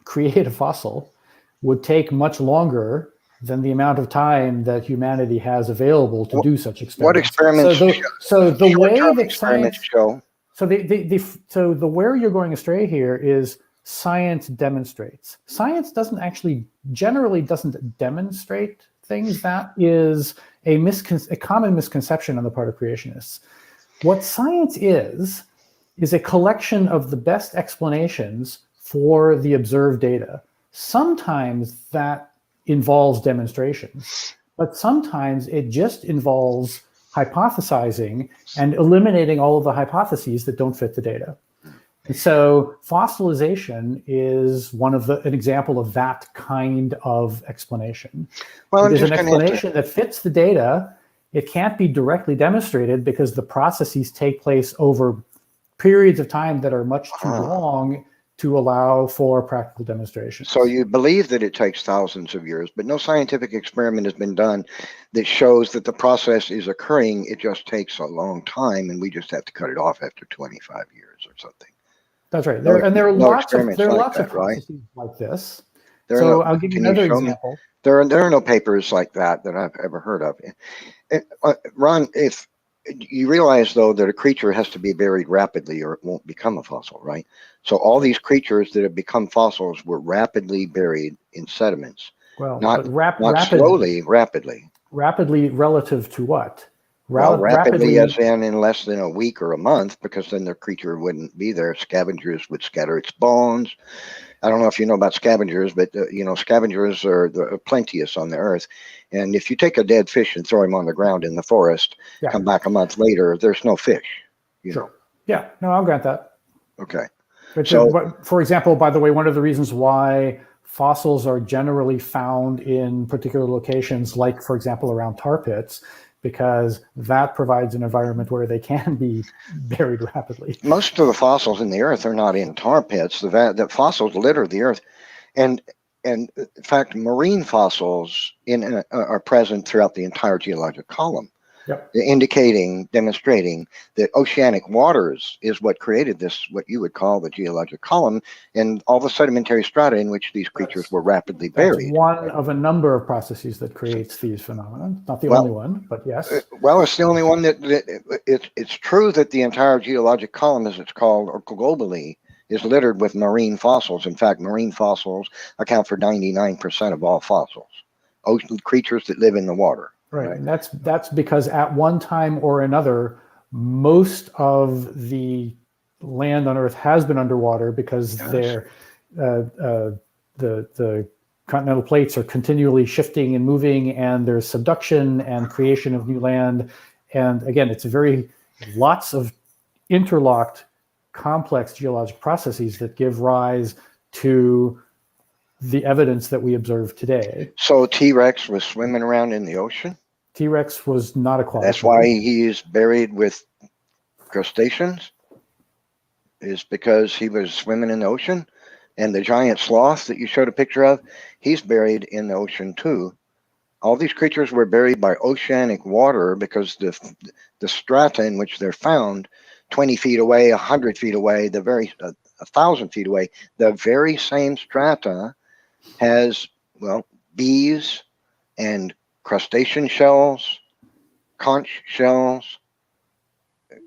create a fossil, would take much longer than the amount of time that humanity has available to do such experiments. What experiments? So the way that science show. So the where you're going astray here is science demonstrates. Science generally doesn't demonstrate things. That is a common misconception on the part of creationists. What science is a collection of the best explanations for the observed data. Sometimes that involves demonstrations, but sometimes it just involves hypothesizing and eliminating all of the hypotheses that don't fit the data. And so fossilization is an example of that kind of explanation. Well, there's an explanation that fits the data. It can't be directly demonstrated because the processes take place over periods of time that are much too long to allow for practical demonstration. So you believe that it takes thousands of years, but no scientific experiment has been done that shows that the process is occurring. It just takes a long time, and we just have to cut it off after 25 years or something. That's right. There are lots of processes like this. So I'll give you another example. There are no papers like that I've ever heard of. Ron, if you realize, though, that a creature has to be buried rapidly or it won't become a fossil, right? So all these creatures that have become fossils were rapidly buried in sediments. Well, Not, but not slowly, rapidly. Rapidly relative to what? Well, rapidly Rapidly. as in less than a week or a month, because then the creature wouldn't be there. Scavengers would scatter its bones. I don't know if you know about scavengers, but scavengers are plenteous on the earth. And if you take a dead fish and throw him on the ground in the forest, Yeah. come back a month later, there's no fish. Sure. Yeah. No, I'll grant that. Okay. But, So, for example, by the way, one of the reasons why fossils are generally found in particular locations, like, for example, around tar pits, because that provides an environment where they can be buried rapidly. most of the fossils in the earth are not in tar pits. The fossils litter the earth, and in fact, marine fossils are present throughout the entire geologic column. Yep. Demonstrating that oceanic waters is what created this, what you would call the geologic column, and all the sedimentary strata in which these creatures were rapidly buried. That's one of a number of processes that creates these phenomena. Not the only one, but yes. Well, it's the only one that it's true that the entire geologic column, as it's called, or globally, is littered with marine fossils. In fact, marine fossils account for 99% of all fossils, ocean creatures that live in the water. Right, and that's because at one time or another, most of the land on Earth has been underwater because the continental plates are continually shifting and moving, and there's subduction and creation of new land. And again, it's lots of interlocked, complex geologic processes that give rise to the evidence that we observe today. So T-Rex was swimming around in the ocean? T-Rex was not aquatic. That's why he is buried with crustaceans, is because he was swimming in the ocean. And the giant sloth that you showed a picture of, he's buried in the ocean too. All these creatures were buried by oceanic water because the strata in which they're found, 20 feet away, 100 feet away, 1,000 feet away, the very same strata has, bees and crustacean shells, conch shells,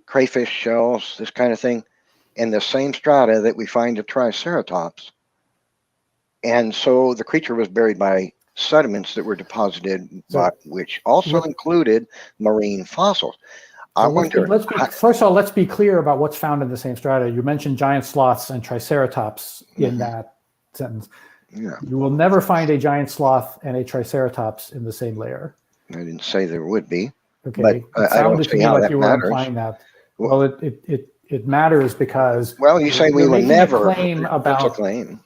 crayfish shells, this kind of thing, and the same strata that we find a triceratops. And so the creature was buried by sediments that were deposited, which also included marine fossils. First of all, let's be clear about what's found in the same strata. You mentioned giant sloths and triceratops in that sentence. Yeah. You will never find a giant sloth and a triceratops in the same layer. I didn't say there would be. Okay. But I don't see how that matters. Implying that. Well, it matters because. Well, you say we will never. That's a claim.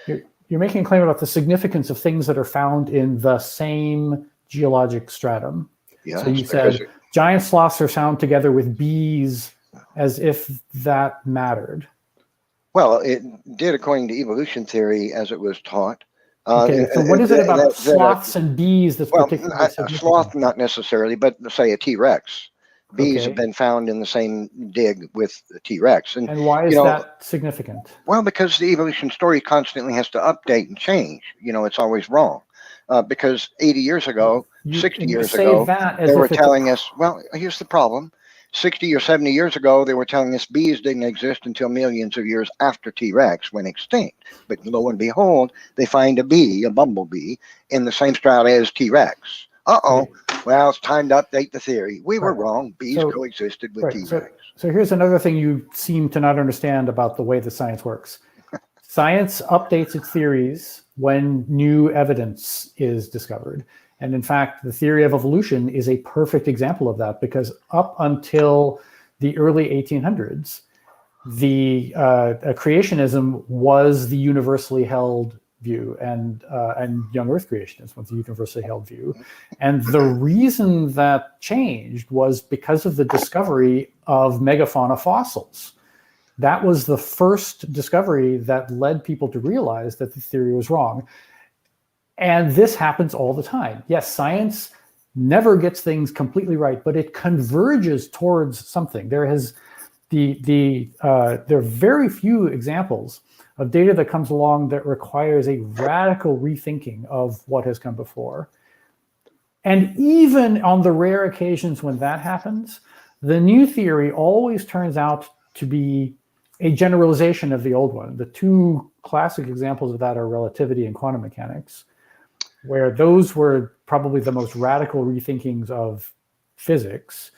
You're making a claim about the significance of things that are found in the same geologic stratum. Yeah, so you said giant sloths are found together with bees, as if that mattered. Well, it did according to evolution theory as it was taught. Okay, so what is it about sloths and bees that's particularly significant? Sloth, not necessarily, but say a T-Rex. Bees have been found in the same dig with the T-Rex. And why is that significant? Well, because the evolution story constantly has to update and change. It's always wrong. Because 80 years ago, 60 years ago, they were telling us, well, here's the problem. 60 or 70 years ago, they were telling us bees didn't exist until millions of years after T-Rex went extinct. But lo and behold, they find a bumblebee, in the same strata as T-Rex. Uh-oh. Well, it's time to update the theory. We were wrong. Bees coexisted with T-Rex. So here's another thing you seem to not understand about the way that science works. Science updates its theories when new evidence is discovered. And in fact, the theory of evolution is a perfect example of that, because up until the early 1800s, the creationism was the universally held view, and young Earth creationism was the universally held view. And the reason that changed was because of the discovery of megafauna fossils. That was the first discovery that led people to realize that the theory was wrong. And this happens all the time. Yes, science never gets things completely right, but it converges towards something. There are very few examples of data that comes along that requires a radical rethinking of what has come before. And even on the rare occasions when that happens, the new theory always turns out to be a generalization of the old one. The two classic examples of that are relativity and quantum mechanics, where those were probably the most radical rethinkings of physics.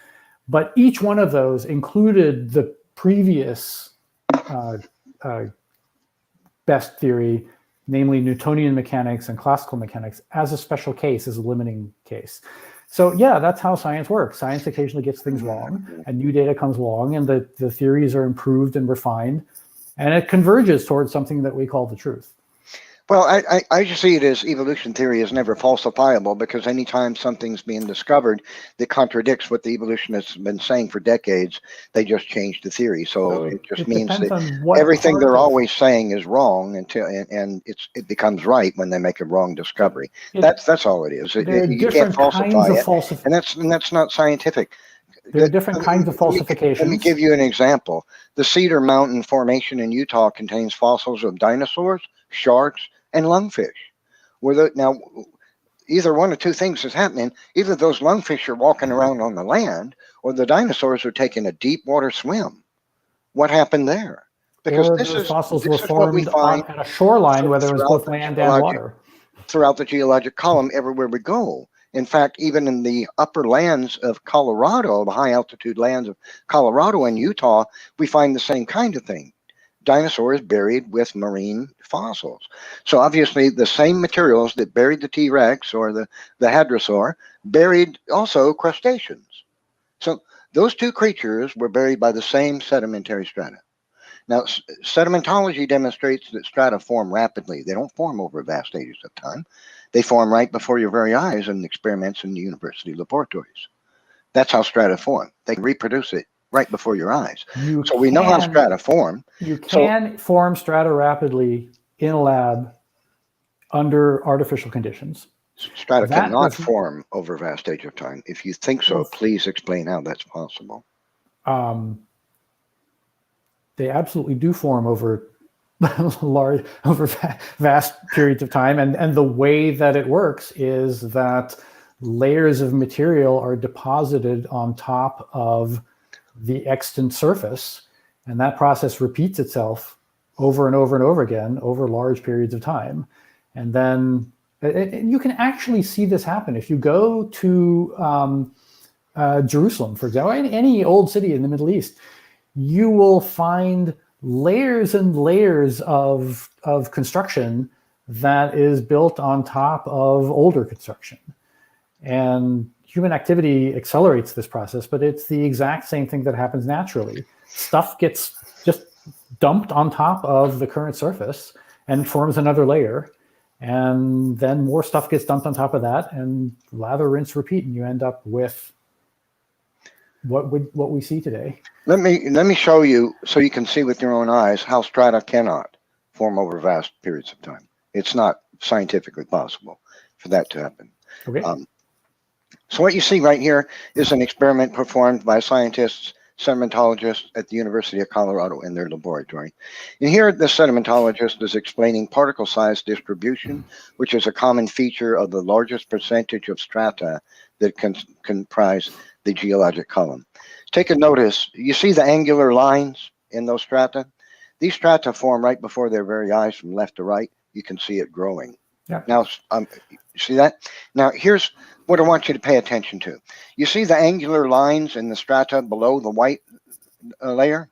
But each one of those included the previous best theory, namely Newtonian mechanics and classical mechanics, as a special case, as a limiting case. So yeah, that's how science works. Science occasionally gets things wrong, and new data comes along, and the theories are improved and refined, and it converges towards something that we call the truth. Well, I just see it as evolution theory is never falsifiable, because anytime something's being discovered that contradicts what the evolutionists have been saying for decades, they just change the theory. So it just means that everything they're always saying is wrong until and it becomes right when they make a wrong discovery. That's all it is. You can't falsify it, and that's not scientific. There are different kinds of falsifications. Let me give you an example. The Cedar Mountain Formation in Utah contains fossils of dinosaurs, sharks, and lungfish. Now, either one of two things is happening. Either those lungfish are walking around on the land, or the dinosaurs are taking a deep water swim. What happened there? Because those fossils were formed at a shoreline where there was both land and water. Throughout the geologic column, everywhere we go. In fact, even in the upper lands of Colorado, the high altitude lands of Colorado and Utah, we find the same kind of thing. Dinosaurs buried with marine fossils. So obviously the same materials that buried the T-Rex or the hadrosaur buried also crustaceans. So those two creatures were buried by the same sedimentary strata. Now, sedimentology demonstrates that strata form rapidly. They don't form over vast ages of time. They form right before your very eyes in experiments in the university laboratories. That's how strata form. They can reproduce it right before your eyes. So we know how strata form. You can form strata rapidly in a lab under artificial conditions. Strata cannot form over a vast age of time. If you think so, please explain how that's possible. They absolutely do form over vast periods of time, and the way that it works is that layers of material are deposited on top of the extant surface, and that process repeats itself over and over and over again over large periods of time. And then you can actually see this happen if you go to Jerusalem, for example, any old city in the Middle East. You will find layers and layers of construction that is built on top of older construction. And human activity accelerates this process, but it's the exact same thing that happens naturally. Stuff gets just dumped on top of the current surface and forms another layer. And then more stuff gets dumped on top of that, and lather, rinse, repeat, and you end up with what we see today. Let me show you so you can see with your own eyes how strata cannot form over vast periods of time. It's not scientifically possible for that to happen. Okay. So what you see right here is an experiment performed by scientists, sedimentologists at the University of Colorado in their laboratory. And here the sedimentologist is explaining particle size distribution, which is a common feature of the largest percentage of strata that comprise the geologic column. Take a notice, you see the angular lines in those strata? These strata form right before their very eyes from left to right. You can see it growing. Yeah. Now, see that? Now, here's what I want you to pay attention to. You see the angular lines in the strata below the white layer?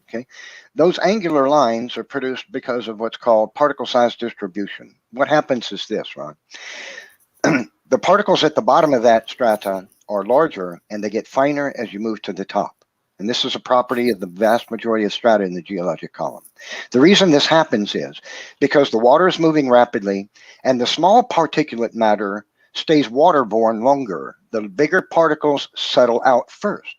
Okay. Those angular lines are produced because of what's called particle size distribution. What happens is this, Ron. The particles at the bottom of that strata are larger, and they get finer as you move to the top. And this is a property of the vast majority of strata in the geologic column. The reason this happens is because the water is moving rapidly, and the small particulate matter stays waterborne longer. The bigger particles settle out first.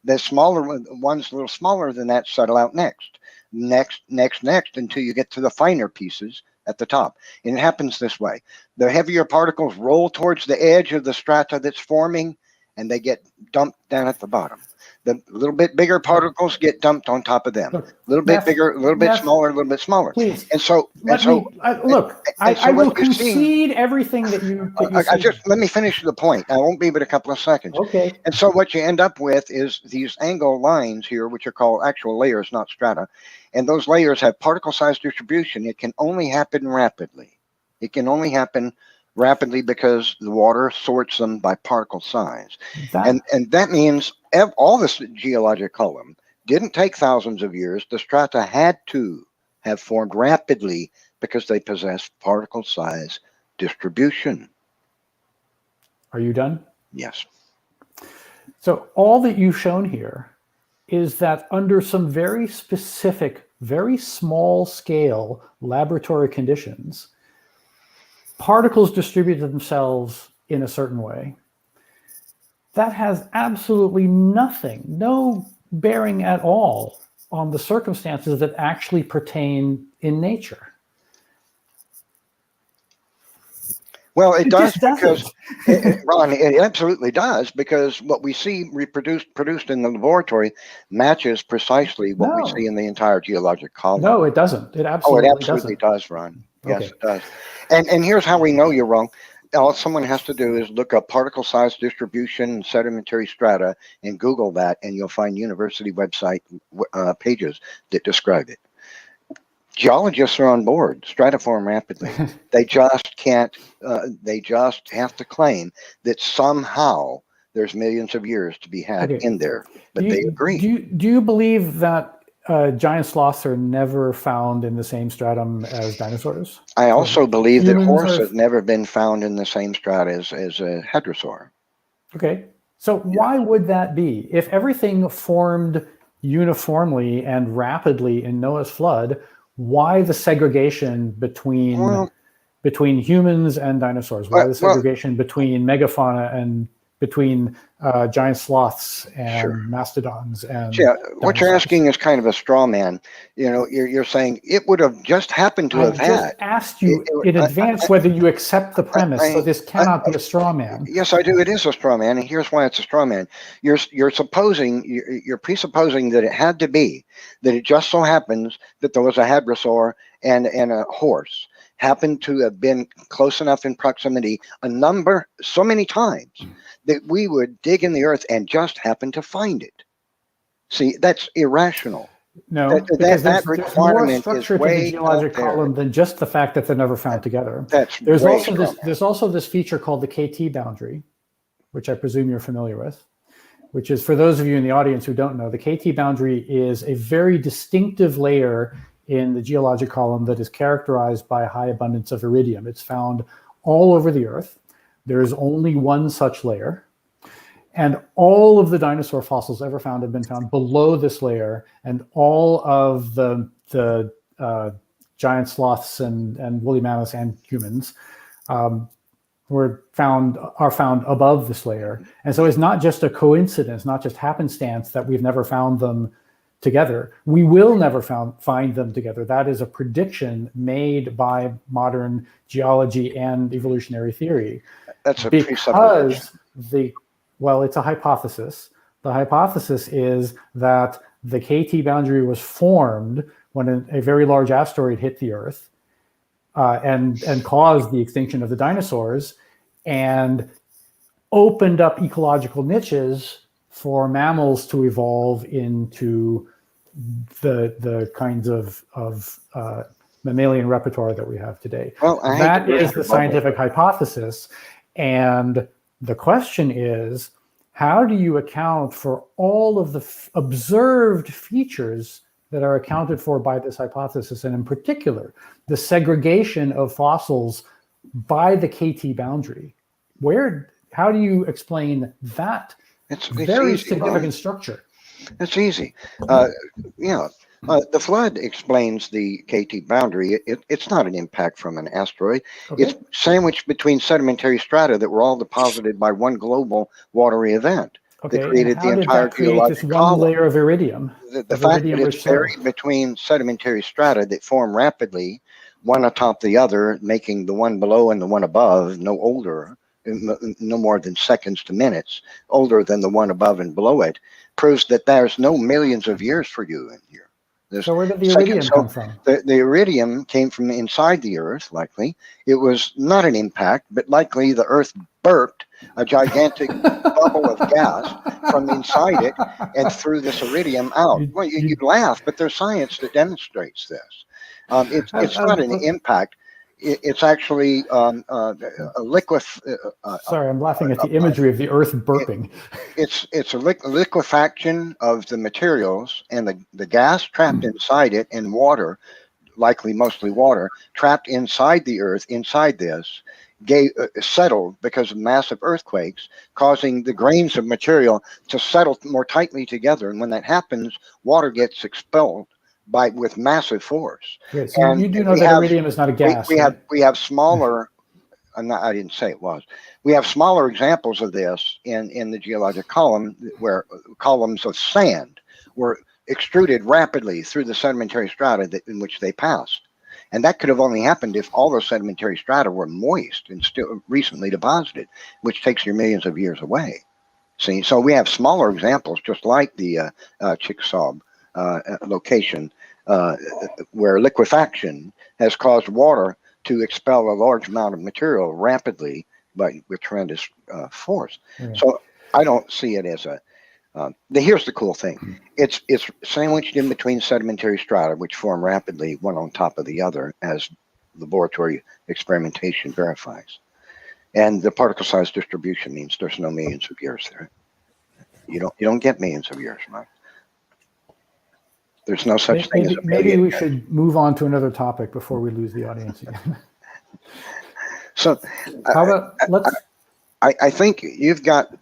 The smaller ones, a little smaller than that, settle out next, until you get to the finer pieces at the top. And it happens this way. The heavier particles roll towards the edge of the strata that's forming, and they get dumped down at the bottom. The little bit bigger particles get dumped on top of them. A Look, little bit Neff, bigger, a little bit Neff, smaller, a little bit smaller. Please, And so, look, and so I will what you're seeing, concede everything that you see. let me finish the point. I won't be but a couple of seconds. Okay. And so what you end up with is these angle lines here, which are called actual layers, not strata. And those layers have particle size distribution. It can only happen rapidly. It can only happen rapidly because the water sorts them by particle size. And that means all this geologic column didn't take thousands of years. The strata had to have formed rapidly because they possess particle size distribution. Are you done? Yes. So all that you've shown here is that under some very specific, very small scale laboratory conditions, particles distribute themselves in a certain way. That has absolutely nothing, no bearing at all on the circumstances that actually pertain in nature. Well, it does because, Ron, it absolutely does, because what we see produced in the laboratory matches precisely what we see in the entire geologic column. No, it doesn't. It absolutely does, Ron. Yes, Okay. it does. And here's how we know you're wrong. All someone has to do is look up particle size distribution and sedimentary strata and Google that, and you'll find university website pages that describe it. Geologists are on board. Strata form rapidly. They just can't. They just have to claim that somehow there's millions of years to be had in there. But they agree. Do you believe that giant sloths are never found in the same stratum as dinosaurs? I also believe that horse has never been found in the same strata as a hadrosaur. Okay. So why would that be? If everything formed uniformly and rapidly in Noah's flood, why the segregation between humans and dinosaurs? Why the segregation between megafauna and between giant sloths and mastodons and what you're asking is kind of a straw man. You know, you're saying it would have just happened to have had. I just asked you in advance whether you accept the premise, so this cannot be a straw man. Yes, I do. It is a straw man, and here's why it's a straw man. You're presupposing that it had to be, that it just so happens that there was a hadrosaur and a horse happened to have been close enough in proximity so many times that we would dig in the earth and just happen to find it. See, that's irrational. No, because there's more structure to the geologic column than just the fact that they're never found together. There's also this feature called the KT boundary, which I presume you're familiar with, which is, for those of you in the audience who don't know, the KT boundary is a very distinctive layer in the geologic column that is characterized by a high abundance of iridium. It's found all over the earth. There is only one such layer. And all of the dinosaur fossils ever found have been found below this layer. And all of the giant sloths and woolly mammoths and humans are found above this layer. And so it's not just a coincidence, not just happenstance that we've never found them together. We will never find them together. That is a prediction made by modern geology and evolutionary theory. That's a presupposition. Well, it's a hypothesis. The hypothesis is that the KT boundary was formed when a very large asteroid hit the Earth and caused the extinction of the dinosaurs and opened up ecological niches for mammals to evolve into the kinds of mammalian repertoire that we have today. Well, that is the scientific hypothesis. And the question is, how do you account for all of the observed features that are accounted for by this hypothesis, and in particular, the segregation of fossils by the KT boundary? How do you explain that very significant structure? It's easy. The flood explains the KT boundary. It's not an impact from an asteroid. Okay. It's sandwiched between sedimentary strata that were all deposited by one global watery event that created the entire geologic column. One layer of iridium. The fact that it's buried between sedimentary strata that form rapidly, one atop the other, making the one below and the one above no older, no more than seconds to minutes, older than the one above and below it, proves that there's no millions of years for you in here. So where did the iridium come from? The iridium came from inside the Earth, likely. It was not an impact, but likely the Earth burped a gigantic bubble of gas from inside it and threw this iridium out. Well, you laugh, but there's science that demonstrates this. It's not an impact. It's actually a liquid. Sorry, I'm laughing at the imagery of the Earth burping. It's a liquefaction of the materials, and the gas trapped inside it, and water, likely mostly water, trapped inside the Earth, inside this, settled because of massive earthquakes, causing the grains of material to settle more tightly together. And when that happens, water gets expelled with massive force. Yes, so you do know that iridium is not a gas. We have smaller. I didn't say it was. We have smaller examples of this in the geologic column, where columns of sand were extruded rapidly through the sedimentary strata in which they passed. And that could have only happened if all those sedimentary strata were moist and still recently deposited, which takes you millions of years away. See, so we have smaller examples, just like the Chickasaw location, where liquefaction has caused water to expel a large amount of material rapidly, but with tremendous force. Yeah. So I don't see it as a. Here's the cool thing: it's sandwiched in between sedimentary strata, which form rapidly one on top of the other, as laboratory experimentation verifies. And the particle size distribution means there's no millions of years there. You don't get millions of years, Mike. There's no such thing as a maybe we should move on to another topic before we lose the audience again. So, how about let's? I think you've got.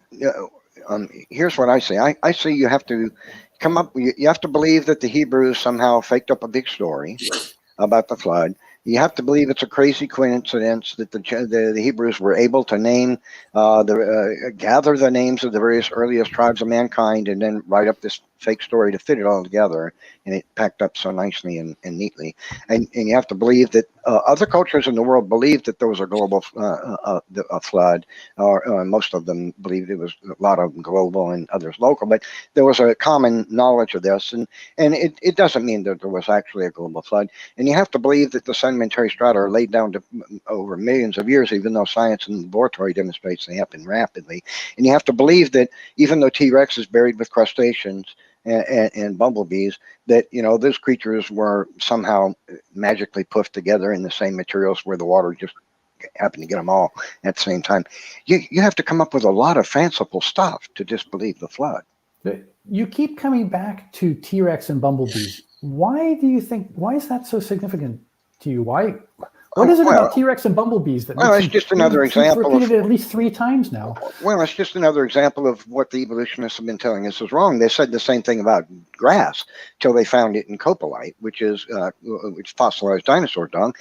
Here's what I say. I say you have to come up. You have to believe that the Hebrews somehow faked up a big story about the flood. You have to believe it's a crazy coincidence that the Hebrews were able to name, gather the names of the various earliest tribes of mankind, and then write up this fake story to fit it all together, and it packed up so nicely and neatly. And you have to believe that other cultures in the world believed that there was a global flood, or most of them believed it was, a lot of them global and others local, but there was a common knowledge of this, and it doesn't mean that there was actually a global flood. And you have to believe that the sedimentary strata are laid down to over millions of years, even though science in the laboratory demonstrates they happen rapidly. And you have to believe that even though T-Rex is buried with crustaceans and bumblebees, that those creatures were somehow magically puffed together in the same materials where the water just happened to get them all at the same time. You have to come up with a lot of fanciful stuff to disbelieve the flood. You keep coming back to T-Rex and bumblebees. Why is that so significant to you? What is it about T-Rex and bumblebees that? Well, it's just another example. You've repeated it at least 3 times now. Well, it's just another example of what the evolutionists have been telling us is wrong. They said the same thing about grass till they found it in copalite, which fossilized dinosaur dung.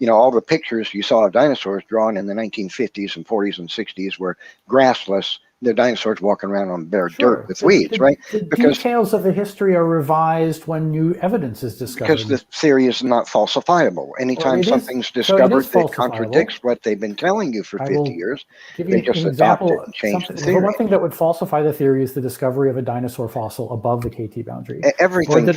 All the pictures you saw of dinosaurs drawn in the 1950s and 40s and 60s were grassless. The dinosaurs walking around on bare dirt with weeds, right? Because details of the history are revised when new evidence is discovered. Because the theory is not falsifiable. Anytime something's discovered that contradicts what they've been telling you for 50 years, they just adopt it and change the theory. The one thing that would falsify the theory is the discovery of a dinosaur fossil above the KT boundary. Everything. Or the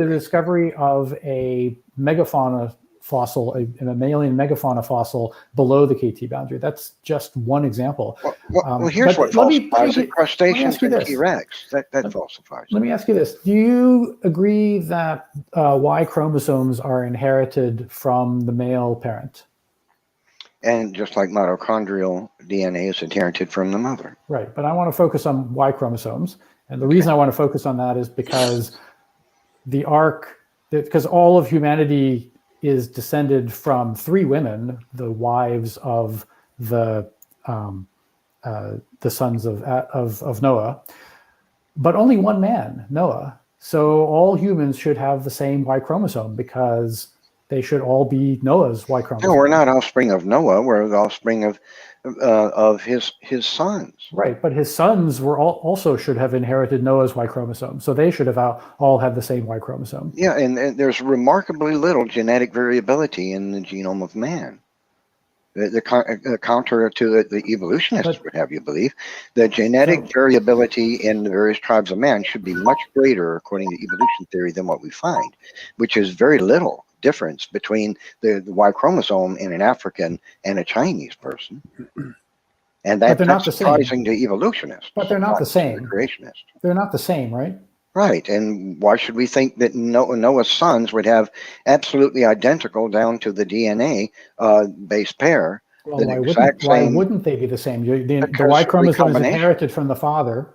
discovery of a megafauna fossil, a mammalian megafauna fossil below the KT boundary. That's just one example. Well, here's what falsifies it: crustaceans and T-Rex. That falsifies. Let me ask you this: do you agree that Y chromosomes are inherited from the male parent? And just like mitochondrial DNA is inherited from the mother. Right, but I want to focus on Y chromosomes, and the reason I want to focus on that is because because all of humanity is descended from 3 women, the wives of the sons of Noah, but only 1 man, Noah. So all humans should have the same Y chromosome because they should all be Noah's Y chromosome. No, we're not offspring of Noah. We're the offspring of his sons. Right, but his sons also should have inherited Noah's Y chromosome, so they should have all had the same Y chromosome. Yeah, and there's remarkably little genetic variability in the genome of man. The counter to the evolutionists would have you believe, the genetic variability in the various tribes of man should be much greater, according to evolution theory, than what we find, which is very little difference between the Y chromosome in an African and a Chinese person. And that's surprising to evolutionists. But they're not the same. The creationists. They're not the same, right? Right. And why should we think that Noah's sons would have absolutely identical down to the DNA base pair? Well, why wouldn't they be the same? The Y chromosome is inherited from the father.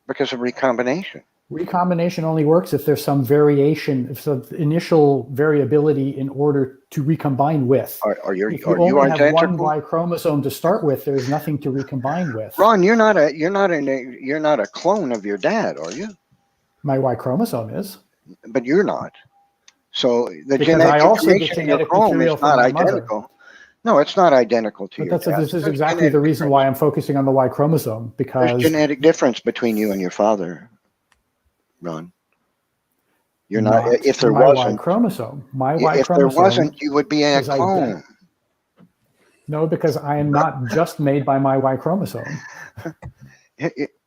Because of recombination. Recombination only works if there's some variation, if some initial variability in order to recombine with. Are you only have one Y chromosome to start with, there's nothing to recombine with. Ron, you're not a clone of your dad, are you? My Y chromosome is. But you're not. So the genetic information in your chrome is not identical. Mother. No, it's not identical to your dad. This is exactly the reason why I'm focusing on the Y chromosome, because there's genetic difference between you and your father, Ron. You're not. If there wasn't, Y chromosome, my Y if chromosome. If there wasn't, you would be a clone. No, because I am not just made by my Y chromosome.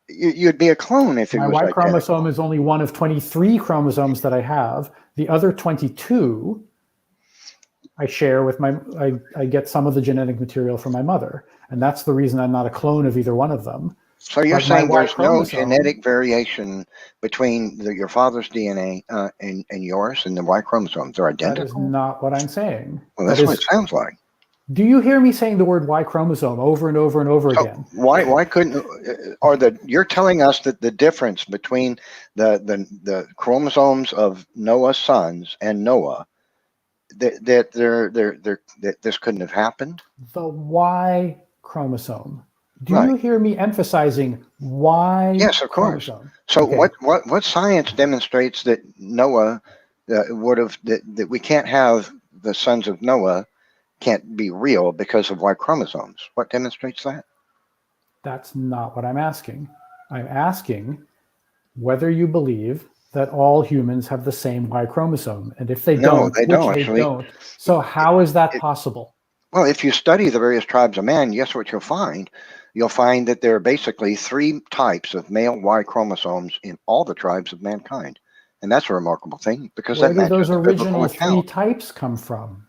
You'd be a clone if it was my Y chromosome is only one of 23 chromosomes that I have. The other 22 I share with I get some of the genetic material from my mother. And that's the reason I'm not a clone of either one of them. So you're saying there's no genetic variation between your father's DNA and yours, and the Y chromosomes are identical? That is not what I'm saying. Well, that's what it sounds like. Do you hear me saying the word Y chromosome over and over and over again? Why couldn't, you're telling us that the difference between the chromosomes of Noah's sons and Noah, that this couldn't have happened? The Y chromosome. Do you hear me emphasizing Y? Yes, of course. Chromosome? So what science demonstrates that Noah that we can't have the sons of Noah can't be real because of Y chromosomes? What demonstrates that? That's not what I'm asking. I'm asking whether you believe that all humans have the same Y chromosome, and if they don't, they don't. So how is that possible? Well, if you study the various tribes of man, guess what you'll find? You'll find that there are basically 3 types of male Y chromosomes in all the tribes of mankind. And that's a remarkable thing, because where did those original 3 types come from?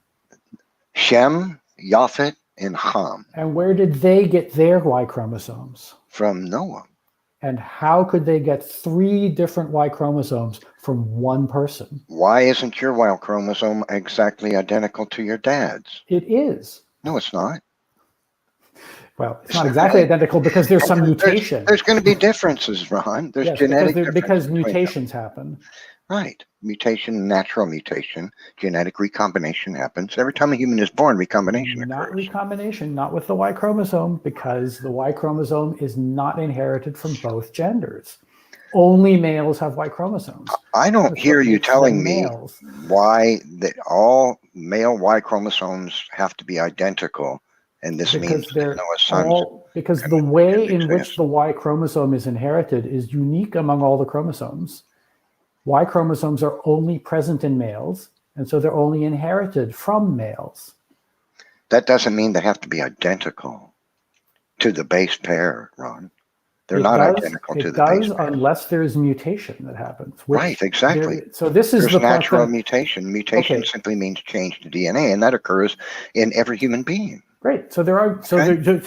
Shem, Japhet, and Ham. And where did they get their Y chromosomes? From Noah. And how could they get 3 different Y chromosomes from one person? Why isn't your Y chromosome exactly identical to your dad's? It is. No, it's not. Well, it's not exactly identical because there's some mutation. There's going to be differences, Ron. There's genetic differences. Because mutations happen. Right. Mutation, natural mutation, genetic recombination happens. Every time a human is born, recombination occurs. Not recombination, not with the Y chromosome, because the Y chromosome is not inherited from both genders. Only males have Y chromosomes. I don't hear you telling me why all male Y chromosomes have to be identical. And this means that Noah's sons. Because the way in which the Y chromosome is inherited is unique among all the chromosomes. Y chromosomes are only present in males, and so they're only inherited from males. That doesn't mean they have to be identical to the base pair, Ron. They're not identical to the base pair. Unless there's mutation that happens. Right, exactly. So this is the natural mutation. Mutation simply means change to DNA, and that occurs in every human being. Great. So there are. So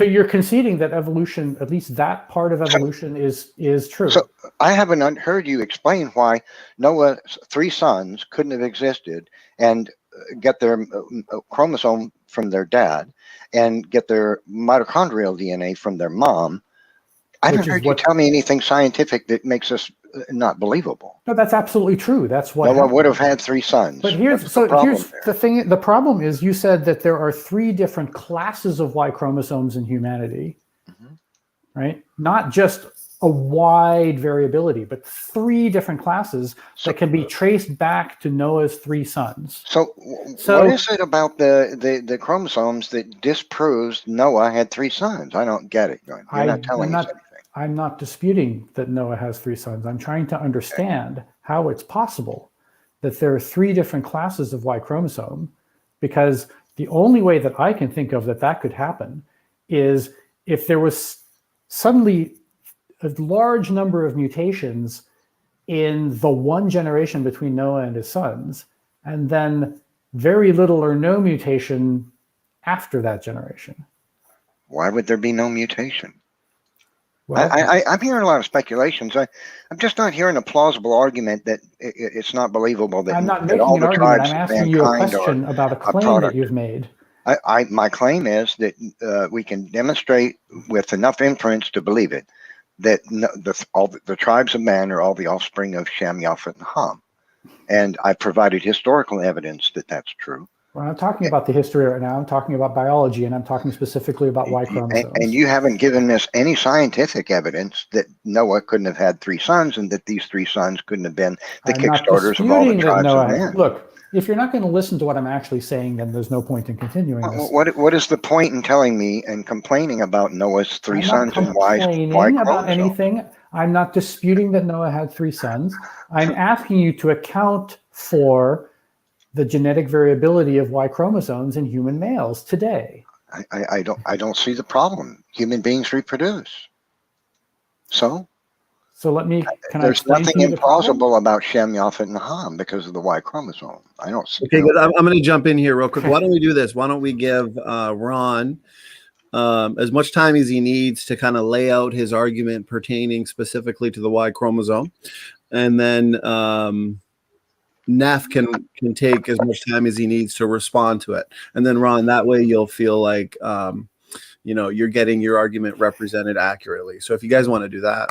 you're conceding that evolution, at least that part of evolution, is true. So I haven't heard you explain why Noah's 3 sons couldn't have existed and get their chromosome from their dad and get their mitochondrial DNA from their mom. I haven't heard you tell me anything scientific that makes us not believable. No, that's absolutely true. That's what Noah would have had 3 sons. But here's the thing. The problem is, you said that there are 3 different classes of Y chromosomes in humanity, right? Not just a wide variability, but 3 different classes that can be traced back to Noah's 3 sons. So what is it about the chromosomes that disproves Noah had 3 sons? I don't get it. You're not telling us anything. I'm not disputing that Noah has 3 sons. I'm trying to understand how it's possible that there are 3 different classes of Y chromosome, because The only way that I can think of that could happen is if there was suddenly a large number of mutations in the one generation between Noah and his sons, and then very little or no mutation after that generation. Why would there be no mutation? Well, I'm hearing a lot of speculations. I'm just not hearing a plausible argument that it's not believable that, I'm not that making all an the argument. tribes I'm of asking you a mankind question about a a claim that product. you've made. My claim is that we can demonstrate with enough inference to believe it that all the tribes of man are all the offspring of Shem, Yafet, and Ham. And I've provided historical evidence that that's true. Well, I'm talking about the history right now. I'm talking about biology, and I'm talking specifically about Y chromosomes. And you haven't given us any scientific evidence that Noah couldn't have had 3 sons and that these 3 sons couldn't have been the kickstarters of all the tribes of man. Look, if you're not going to listen to what I'm actually saying, then there's no point in continuing this. What is the point in telling me and complaining about Noah's 3 sons and Y complaining about anything. I'm not disputing that Noah had 3 sons. I'm asking you to account for the genetic variability of Y chromosomes in human males today. I don't see the problem. Human beings reproduce. So let me. There's nothing implausible about Shem, Yafet, and Ham because of the Y chromosome. I don't see. Okay, I'm going to jump in here real quick. Why don't we do this? Why don't we give Ron as much time as he needs to kind of lay out his argument pertaining specifically to the Y chromosome, and then Neff can take as much time as he needs to respond to it. And then Ron, that way you'll feel like you're getting your argument represented accurately. So if you guys want to do that.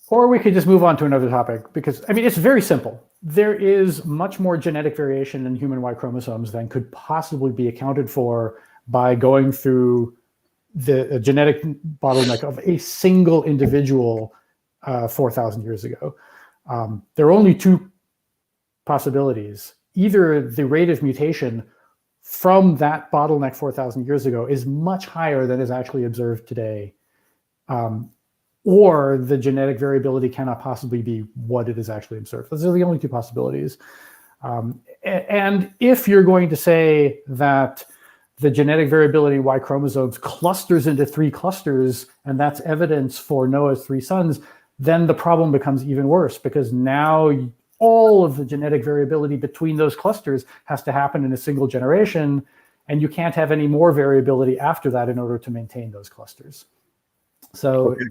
Or we could just move on to another topic, because it's very simple. There is much more genetic variation in human Y chromosomes than could possibly be accounted for by going through the genetic bottleneck of a single individual 4,000 years ago. There are only 2 possibilities. Either the rate of mutation from that bottleneck 4,000 years ago is much higher than is actually observed today, or the genetic variability cannot possibly be what it is actually observed. Those are the only 2 possibilities. And if you're going to say that the genetic variability in Y chromosomes clusters into 3 clusters, and that's evidence for Noah's 3 sons, then the problem becomes even worse, because now all of the genetic variability between those clusters has to happen in a single generation, and you can't have any more variability after that in order to maintain those clusters. So, okay.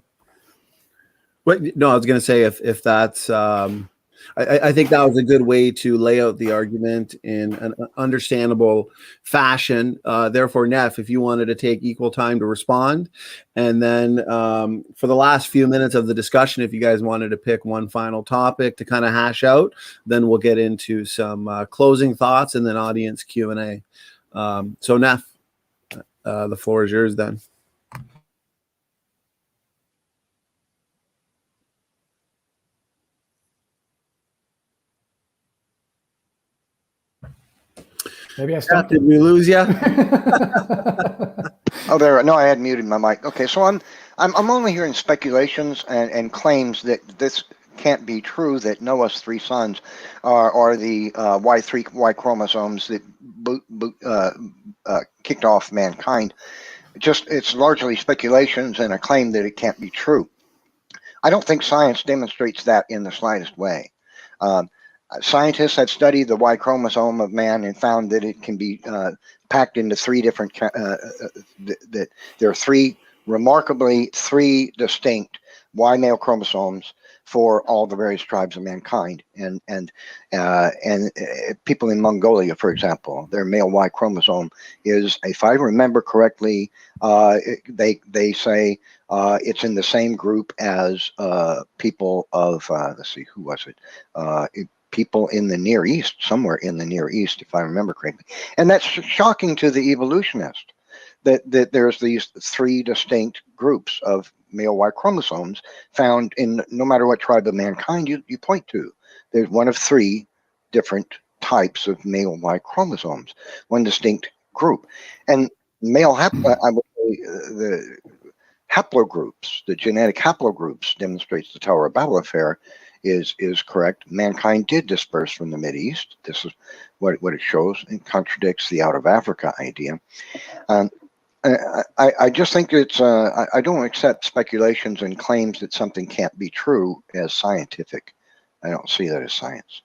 No, I was going to say if that's, I think that was a good way to lay out the argument in an understandable fashion. Therefore, Neff, if you wanted to take equal time to respond, and then for the last few minutes of the discussion, if you guys wanted to pick one final topic to kind of hash out, then we'll get into some closing thoughts and then audience Q&A. So Neff, the floor is yours then. Maybe I stopped. Did we lose you? Oh, there. No, I had muted my mic. Okay, so I'm only hearing speculations and claims that this can't be true. That Noah's 3 sons are the Y chromosomes that kicked off mankind. It's largely speculations and a claim that it can't be true. I don't think science demonstrates that in the slightest way. Scientists have studied the Y chromosome of man and found that it can be packed into 3 different, that there are remarkably 3 distinct Y male chromosomes for all the various tribes of mankind. And people in Mongolia, for example, their male Y chromosome is, if I remember correctly, they say it's in the same group as people of, let's see, who was it? People in the Near East, somewhere in the Near East, if I remember correctly. And that's shocking to the evolutionist, that there's these 3 distinct groups of male Y chromosomes found in no matter what tribe of mankind you point to. There's one of 3 different types of male Y chromosomes, one distinct group. And male the haplogroups, the genetic haplogroups, demonstrates the Tower of Babel affair, is correct. Mankind did disperse from the Mideast. This is what it shows, and contradicts the out of Africa idea. I just think it's I don't accept speculations and claims that something can't be true as scientific. I don't see that as science.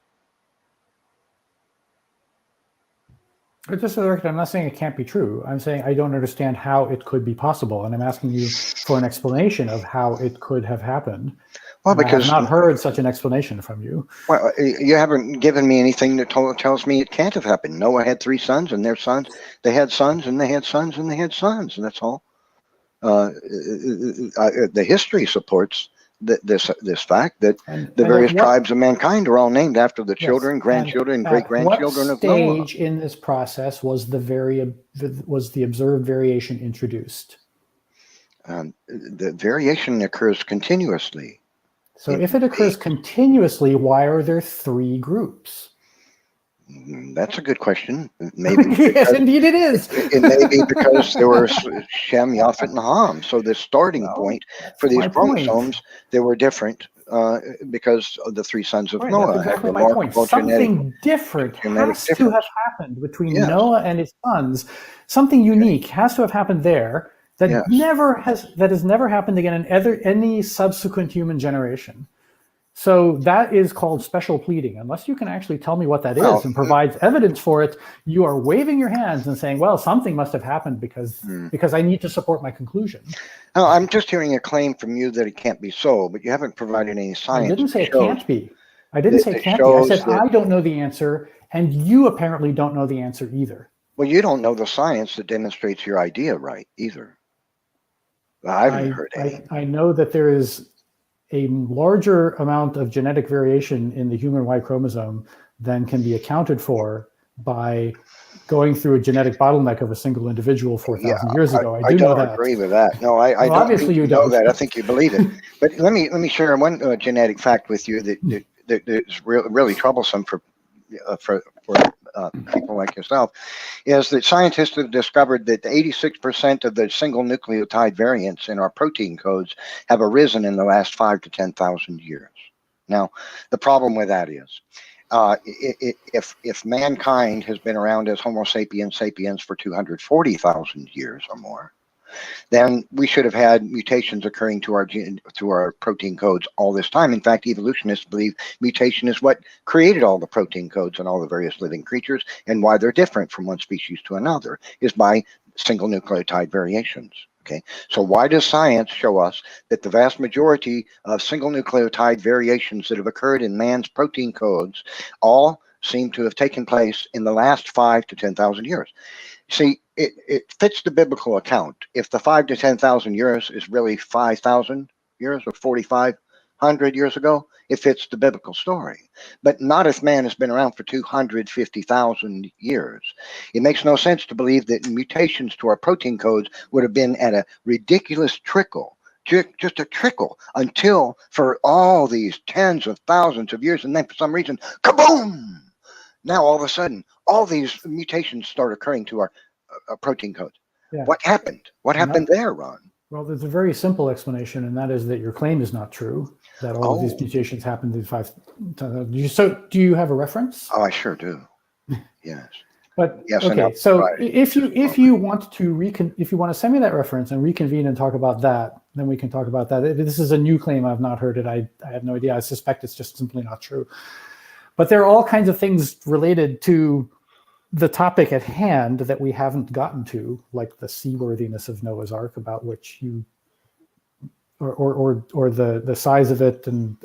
But just for the record, I'm not saying it can't be true. I'm saying I don't understand how it could be possible, and I'm asking you for an explanation of how it could have happened. Well, because I have not heard such an explanation from you. Well, you haven't given me anything that tells me it can't have happened. Noah had 3 sons, and their sons, they had sons, and they had sons, and they had sons, and that's all. The history supports this fact that the various tribes of mankind are all named after the children, grandchildren, great-grandchildren of Noah. What stage in this process was the observed variation introduced? The variation occurs continuously. So if it occurs continuously, why are there 3 groups? That's a good question. Maybe yes, indeed it is. It may be because there were Shem, Yafet, and Ham. So the starting point for these chromosomes, they were different because of the 3 sons of Noah. That's exactly my point. Something different has to have happened between Noah and his sons. Something unique has to have happened there that has never happened again in any subsequent human generation. So that is called special pleading. Unless you can actually tell me what that is and provides evidence for it, you are waving your hands and saying, well, something must have happened because I need to support my conclusion. No, I'm just hearing a claim from you that it can't be so, but you haven't provided any science. I didn't say it can't be. I didn't say it can't be. I said I don't know the answer, and you apparently don't know the answer either. Well, you don't know the science that demonstrates your idea right either. I haven't heard any. I know that there is a larger amount of genetic variation in the human Y chromosome than can be accounted for by going through a genetic bottleneck of a single individual 4,000 years ago. I do know that. I don't agree with that. No, I don't obviously think you know don't. that. I think you believe it. But let me share one genetic fact with you that is really troublesome for people like yourself, is that scientists have discovered that 86% of the single nucleotide variants in our protein codes have arisen in the last 5 to 10,000 years. Now, the problem with that is, if mankind has been around as Homo sapiens sapiens for 240,000 years or more, then we should have had mutations occurring to our protein codes all this time. In fact, evolutionists believe mutation is what created all the protein codes and all the various living creatures, and why they're different from one species to another is by single nucleotide variations. Okay, so why does science show us that the vast majority of single nucleotide variations that have occurred in man's protein codes all seem to have taken place in the last 5 to 10,000 years? See, it fits the biblical account. If the 5 to 10,000 years is really 5,000 years or 4,500 years ago, it fits the biblical story. But not if man has been around for 250,000 years. It makes no sense to believe that mutations to our protein codes would have been at a ridiculous trickle, just a trickle, until for all these tens of thousands of years, and then for some reason, kaboom! Now all of a sudden, all these mutations start occurring to our protein codes. Yeah. What happened? What happened there, Ron? Well, there's a very simple explanation, and that is that your claim is not true, that all of these mutations happened in 5. So do you have a reference? Oh, I sure do. Yes. But yes, okay, so if you want to send me that reference and reconvene and talk about that, then we can talk about that. If this is a new claim, I've not heard it. I have no idea. I suspect it's just simply not true. But there are all kinds of things related to the topic at hand that we haven't gotten to, like the seaworthiness of Noah's Ark, about which you, or the size of it, and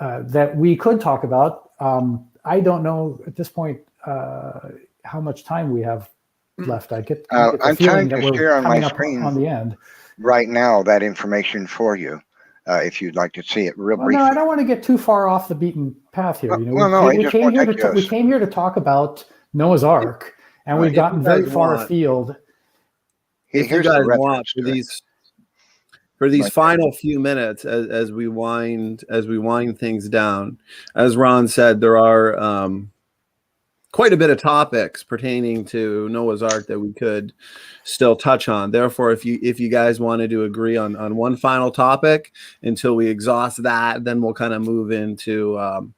that we could talk about. I don't know at this point how much time we have left. I get I'm trying to share on my screen on the end right now that information for you. If you'd like to see it real briefly. No, I don't want to get too far off the beaten path here. We came here to talk about Noah's Ark, and we've gotten very far afield. If you guys want for these final few minutes, as we wind things down, as Ron said, there are quite a bit of topics pertaining to Noah's Ark that we could still touch on. Therefore, if you guys wanted to agree on one final topic until we exhaust that, then we'll kind of move into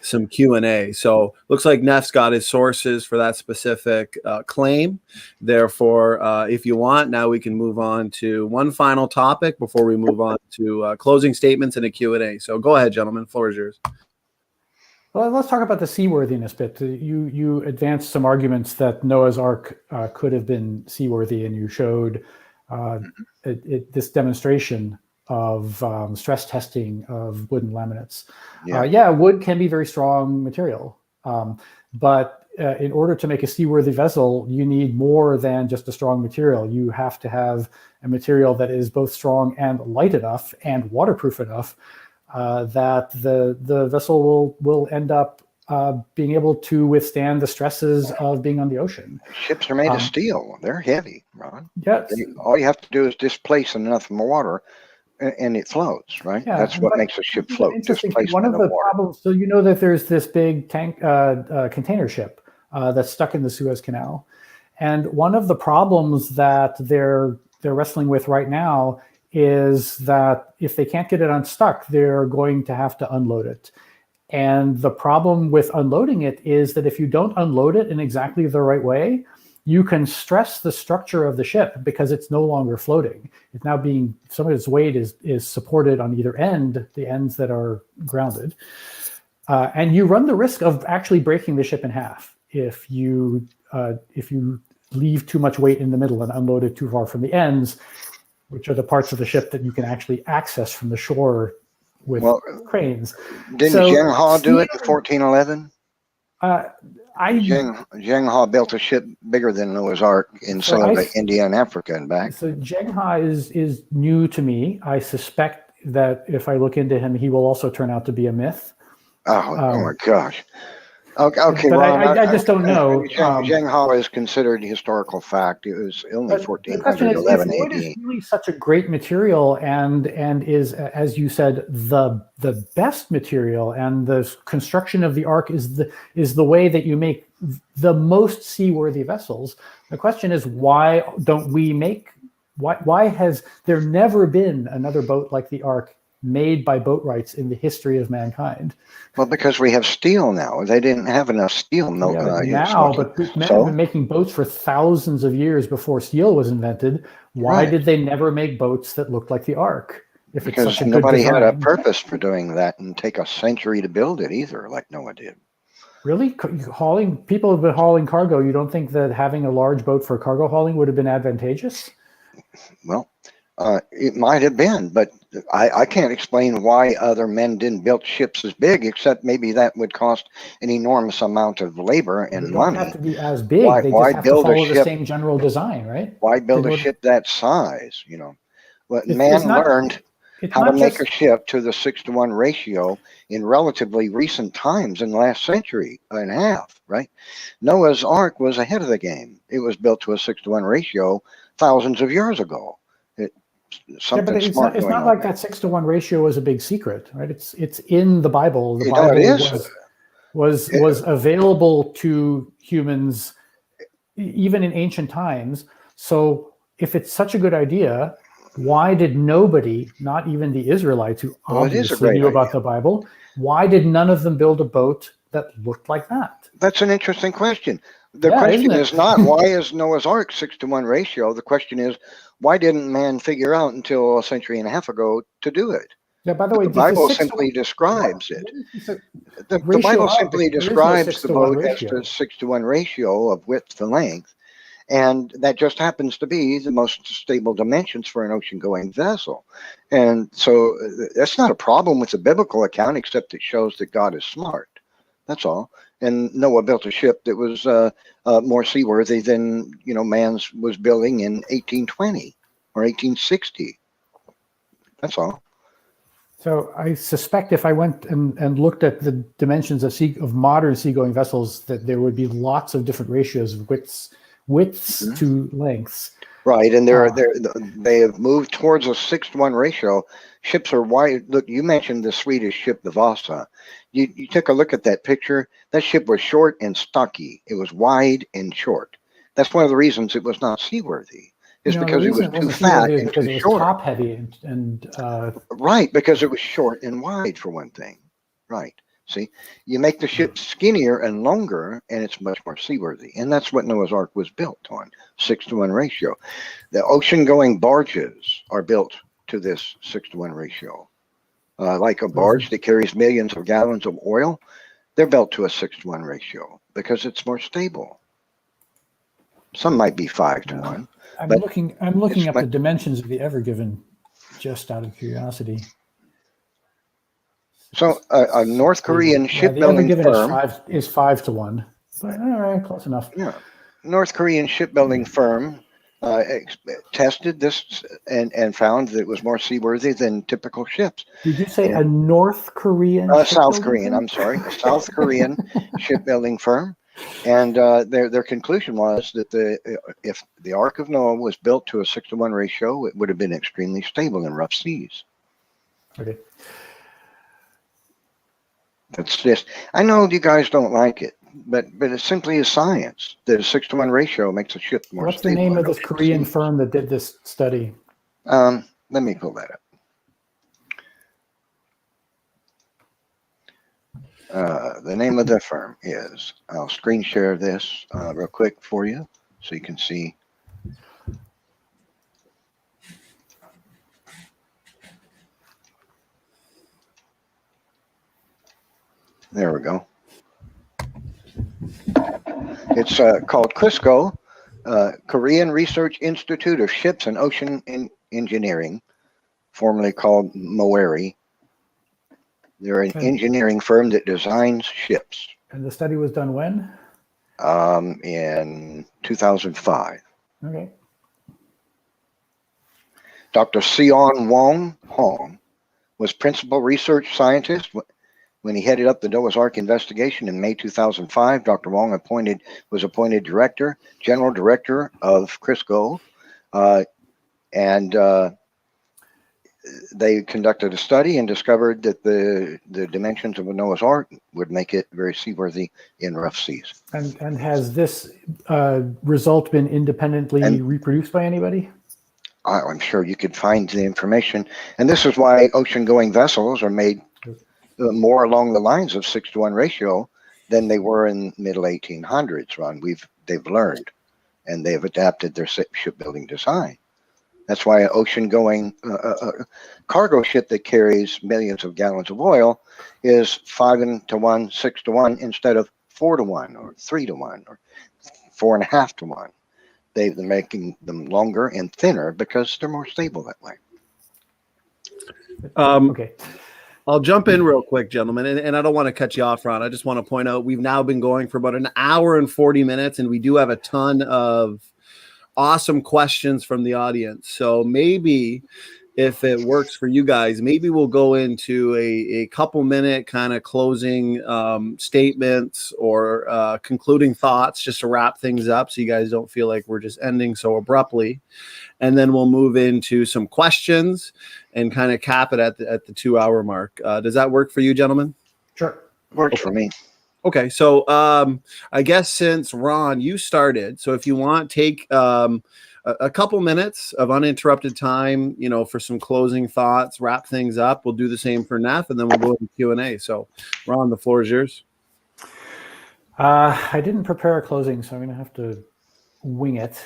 some Q&A. So looks like Neff's got his sources for that specific claim. Therefore, if you want, now we can move on to one final topic before we move on to closing statements and a Q&A. So go ahead, gentlemen. The floor is yours. Well, let's talk about the seaworthiness bit. You advanced some arguments that Noah's Ark could have been seaworthy, and you showed this demonstration of stress testing of wooden laminates. Yeah, wood can be very strong material, but in order to make a seaworthy vessel, you need more than just a strong material. You have to have a material that is both strong and light enough and waterproof enough that the vessel will end up being able to withstand the stresses of being on the ocean. Ships are made of steel. They're heavy, Ron. Yes. All you have to do is displace enough water and it floats, right? Yeah, that's what makes a ship float. Interesting. One of the problems, so you know that there's this big tank container ship that's stuck in the Suez Canal, and one of the problems that they're wrestling with right now is that if they can't get it unstuck, they're going to have to unload it. And the problem with unloading it is that if you don't unload it in exactly the right way, you can stress the structure of the ship because it's no longer floating. It's now being, some of its weight is supported on either end, the ends that are grounded. And you run the risk of actually breaking the ship in half if you leave too much weight in the middle and unload it too far from the ends, which are the parts of the ship that you can actually access from the shore with cranes. Didn't Zheng He do it in 1411? Zheng He built a ship bigger than Noah's Ark in some of India and Africa and back. So Zheng He is new to me. I suspect that if I look into him, he will also turn out to be a myth. Oh my gosh. Okay, but Ron, I just don't know. Zheng He is considered historical fact. It was only 1411 AD. Wood is really such a great material and is, as you said, the best material, and the construction of the Ark is the way that you make the most seaworthy vessels. The question is, why don't we make? Why has there never been another boat like the Ark made by boatwrights in the history of mankind? Well, because we have steel now. They didn't have enough steel. But men have been making boats for thousands of years before steel was invented. Why did they never make boats that looked like the Ark? Because nobody had a purpose for doing that, and take a century to build it either, like Noah did. Really? People have been hauling cargo. You don't think that having a large boat for cargo hauling would have been advantageous? Well, it might have been, but I can't explain why other men didn't build ships as big, except maybe that would cost an enormous amount of labor and money. They don't have to be as big. They just have to follow the same general design, right? Why build a ship that size? You know, man learned how to make a ship to the 6-to-1 ratio in relatively recent times, in the last century and a half, right? Noah's Ark was ahead of the game. It was built to a 6-to-1 ratio thousands of years ago. It's not like that 6-to-1 ratio was a big secret, right? It's in the Bible. The Bible was available to humans even in ancient times. So if it's such a good idea, why did nobody, not even the Israelites who obviously knew about the Bible, why did none of them build a boat that looked like that? That's an interesting question. The question is not why is Noah's Ark 6-to-1 ratio. The question is, why didn't man figure out until a century and a half ago to do it? Yeah, by the way, the Bible simply describes it. The Bible simply describes the boat as a 6-to-1 ratio of width to length, and that just happens to be the most stable dimensions for an ocean-going vessel. And so that's not a problem with the biblical account, except it shows that God is smart. That's all. And Noah built a ship that was more seaworthy than man's was building in 1820 or 1860. That's all. So I suspect if I went and looked at the dimensions of modern seagoing vessels, that there would be lots of different ratios of widths to lengths. Right, and they have moved towards a 6-to-1 ratio. ships are wide. Look, you mentioned the Swedish ship, the Vasa. You took a look at that picture. That ship was short and stocky. It was wide and short. That's one of the reasons it was not seaworthy. Is because it was too fat and because too it was short. top heavy and right, because it was short and wide for one thing. Right. See, you make the ship skinnier and longer, and it's much more seaworthy. And that's what Noah's Ark was built on, 6-to-1 ratio. The ocean-going barges are built to this 6-to-1 ratio. Like a barge that carries millions of gallons of oil, they're built to a 6-to-1 ratio because it's more stable. Some might be 5-to-1. I'm looking up the dimensions of the Ever Given, just out of curiosity. So a North Korean shipbuilding firm is 5-to-1. But all right, close enough. Yeah, North Korean shipbuilding firm tested this and found that it was more seaworthy than typical ships. Did you say a North Korean? South Korean. I'm sorry, a South Korean shipbuilding firm. And their conclusion was that if the Ark of Noah was built to a 6-to-1 ratio, it would have been extremely stable in rough seas. Okay. That's just, I know you guys don't like it, but it simply is science. That a 6-to-1 ratio makes a ship more stable. What's the name of this Korean firm that did this study? Let me pull that up. The name of the firm is, I'll screen share this real quick for you so you can see. There we go. It's called CRISCO, Korean Research Institute of Ships and Ocean Engineering, formerly called MOERI. They're an engineering firm that designs ships. And the study was done when? In 2005. Okay. Dr. Seon Wong Hong was principal research scientist when he headed up the Noah's Ark investigation in May 2005. Dr. Wong was appointed general director of CRISCO, and they conducted a study and discovered that the dimensions of a Noah's Ark would make it very seaworthy in rough seas. And has this result been independently reproduced by anybody? I'm sure you could find the information. And this is why ocean-going vessels are made more along the lines of 6-to-1 ratio than they were in middle 1800s, Ron. They've learned, and they've adapted their shipbuilding design. That's why an ocean-going cargo ship that carries millions of gallons of oil is 5-to-1, 6-to-1 instead of 4-to-1 or 3-to-1 or 4.5-to-1. They're making them longer and thinner because they're more stable that way. Okay. I'll jump in real quick, gentlemen, and I don't want to cut you off, Ron. I just want to point out we've now been going for about an hour and 40 minutes, and we do have a ton of awesome questions from the audience. So maybe if it works for you guys, maybe we'll go into a couple minute kind of closing statements or concluding thoughts just to wrap things up so you guys don't feel like we're just ending so abruptly. And then we'll move into some questions and kind of cap it at the 2-hour mark. Does that work for you, gentlemen? Sure. Works for me. Okay, so I guess since Ron, you started, so if you want, take a couple minutes of uninterrupted time, for some closing thoughts, wrap things up. We'll do the same for Neff, and then we'll go into Q&A. So, Ron, the floor is yours. I didn't prepare a closing, so I'm going to have to wing it.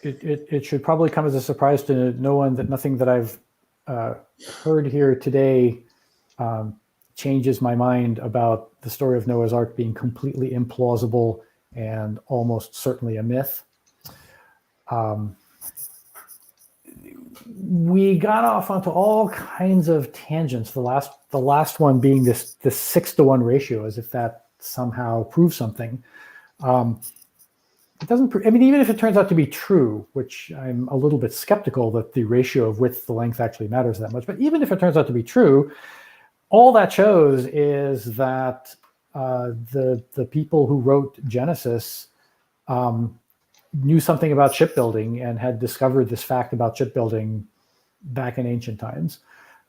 It should probably come as a surprise to no one that nothing that I've heard here today changes my mind about the story of Noah's Ark being completely implausible and almost certainly a myth. We got off onto all kinds of tangents. The last one being this 6-to-1 ratio, as if that somehow proves something. It doesn't. Even if it turns out to be true, which I'm a little bit skeptical that the ratio of width to length actually matters that much. But even if it turns out to be true, all that shows is that the people who wrote Genesis knew something about shipbuilding and had discovered this fact about shipbuilding back in ancient times.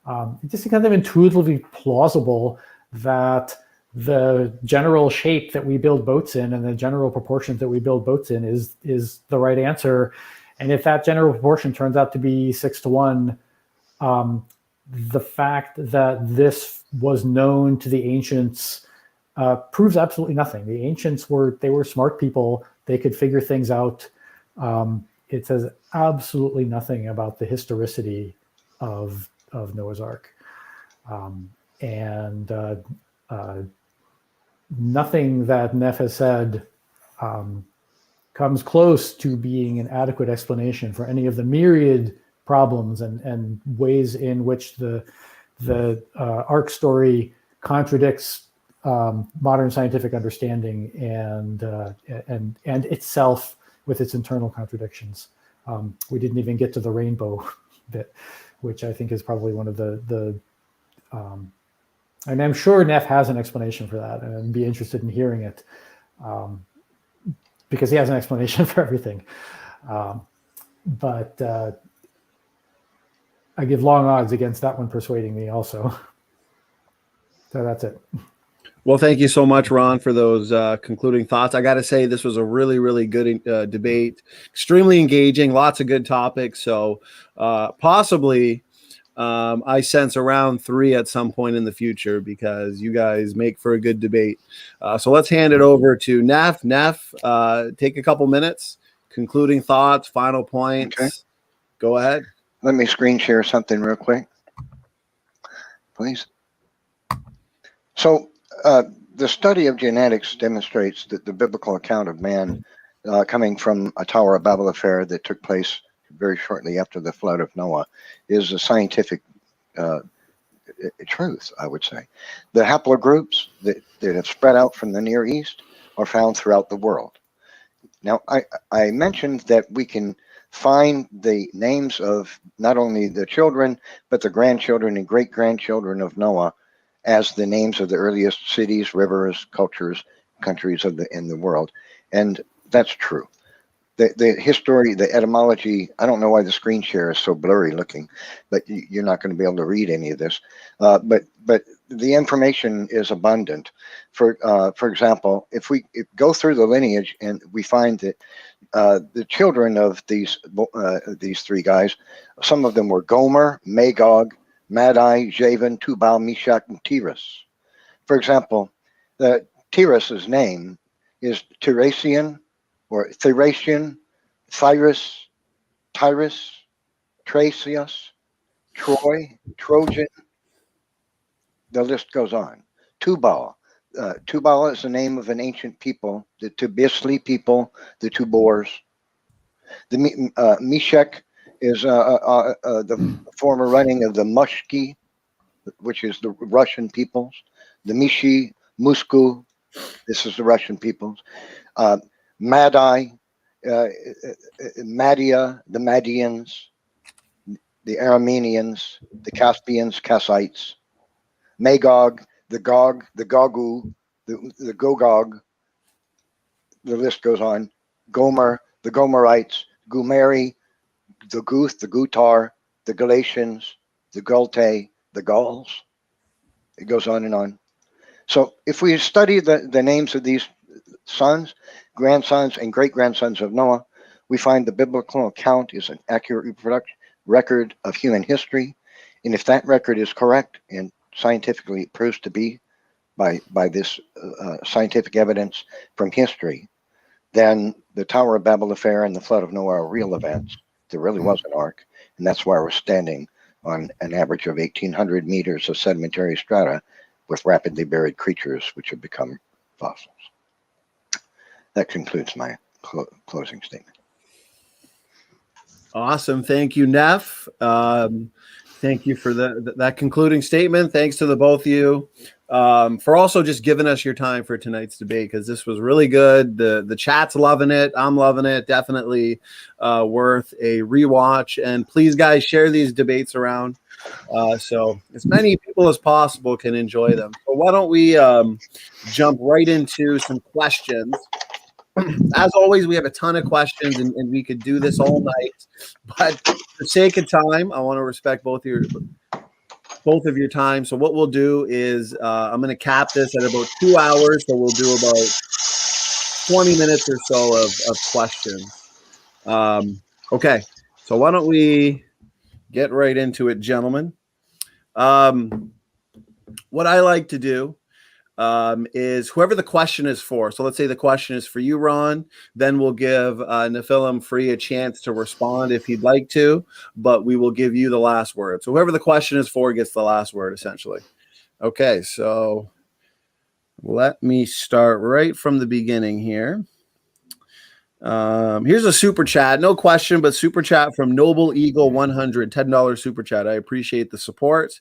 It just kind of intuitively plausible that the general shape that we build boats in and the general proportions that we build boats in is the right answer. And if that general proportion turns out to be 6-to-1, the fact that this was known to the ancients proves absolutely nothing. The ancients were smart people. They could figure things out. It says absolutely nothing about the historicity of Noah's Ark. Nothing that Neff has said comes close to being an adequate explanation for any of the myriad problems and ways in which the Ark story contradicts modern scientific understanding and itself with its internal contradictions. We didn't even get to the rainbow bit, which I think is probably one of the and I'm sure Neff has an explanation for that, and I'd be interested in hearing it, because he has an explanation for everything. But I give long odds against that one persuading me also. So that's it. Well, thank you so much, Ron, for those concluding thoughts. I got to say, this was a really, really good debate, extremely engaging, lots of good topics. So possibly I sense around 3 at some point in the future, because you guys make for a good debate. So let's hand it over to Neff. Neff, take a couple minutes, concluding thoughts, final points. Okay. Go ahead. Let me screen share something real quick, please. So the study of genetics demonstrates that the biblical account of man coming from a Tower of Babel affair that took place very shortly after the flood of Noah is a scientific truth, I would say. The haplogroups that have spread out from the Near East are found throughout the world. Now, I mentioned that we can find the names of not only the children, but the grandchildren and great-grandchildren of Noah as the names of the earliest cities, rivers, cultures, countries in the world. And that's true. The history, the etymology, I don't know why the screen share is so blurry looking, but you're not going to be able to read any of this. But the information is abundant. For example, if we go through the lineage and we find that the children of these 3 guys, some of them were Gomer, Magog, Madai, Javan, Tubal, Meshach, and Tiras. For example, Tiras' name is Tiresian, or Thracian, Thyris, Tyrus, Tracius, Troy, Trojan. The list goes on. Tubal. Tubal is the name of an ancient people, the Tubisli people, the Tubors. The Meshach is the former running of the Mushki, which is the Russian peoples. The Mishi, Musku, this is the Russian peoples. Madai, Madia, the Madians, the Arameans, the Caspians, Kassites, Magog, the Gog, the Gogu, the Gogog, the list goes on. Gomer, the Gomerites, Gumeri, the Guth, the Gutar, the Galatians, the Gulte, the Gauls. It goes on and on. So if we study the names of these sons, grandsons, and great-grandsons of Noah, we find the biblical account is an accurate record of human history. And if that record is correct and scientifically proves to be by this scientific evidence from history, then the Tower of Babel affair and the flood of Noah are real events. There really was an ark, and that's why we're standing on an average of 1,800 meters of sedimentary strata with rapidly buried creatures which have become fossils. That concludes my closing statement. Awesome. Thank you, Neff. Thank you for that concluding statement. Thanks to the both of you for also just giving us your time for tonight's debate, because this was really good. The chat's loving it. I'm loving it. Definitely worth a rewatch. And please, guys, share these debates around so as many people as possible can enjoy them. So why don't we jump right into some questions? as always, we have a ton of questions, and we could do this all night. But for the sake of time, I want to respect both of your time. So what we'll do is I'm going to cap this at about 2 hours. So we'll do about 20 minutes or so of questions. Okay. So why don't we get right into it, gentlemen? What I like to do is whoever the question is for. So let's say the question is for you, Ron. Then we'll give NephilimFree a chance to respond if he'd like to, but we will give you the last word. So whoever the question is for gets the last word, essentially. Okay, so let me start right from the beginning here. Here's a super chat, no question, but super chat from Noble Eagle 100, $10 super chat. I appreciate the support.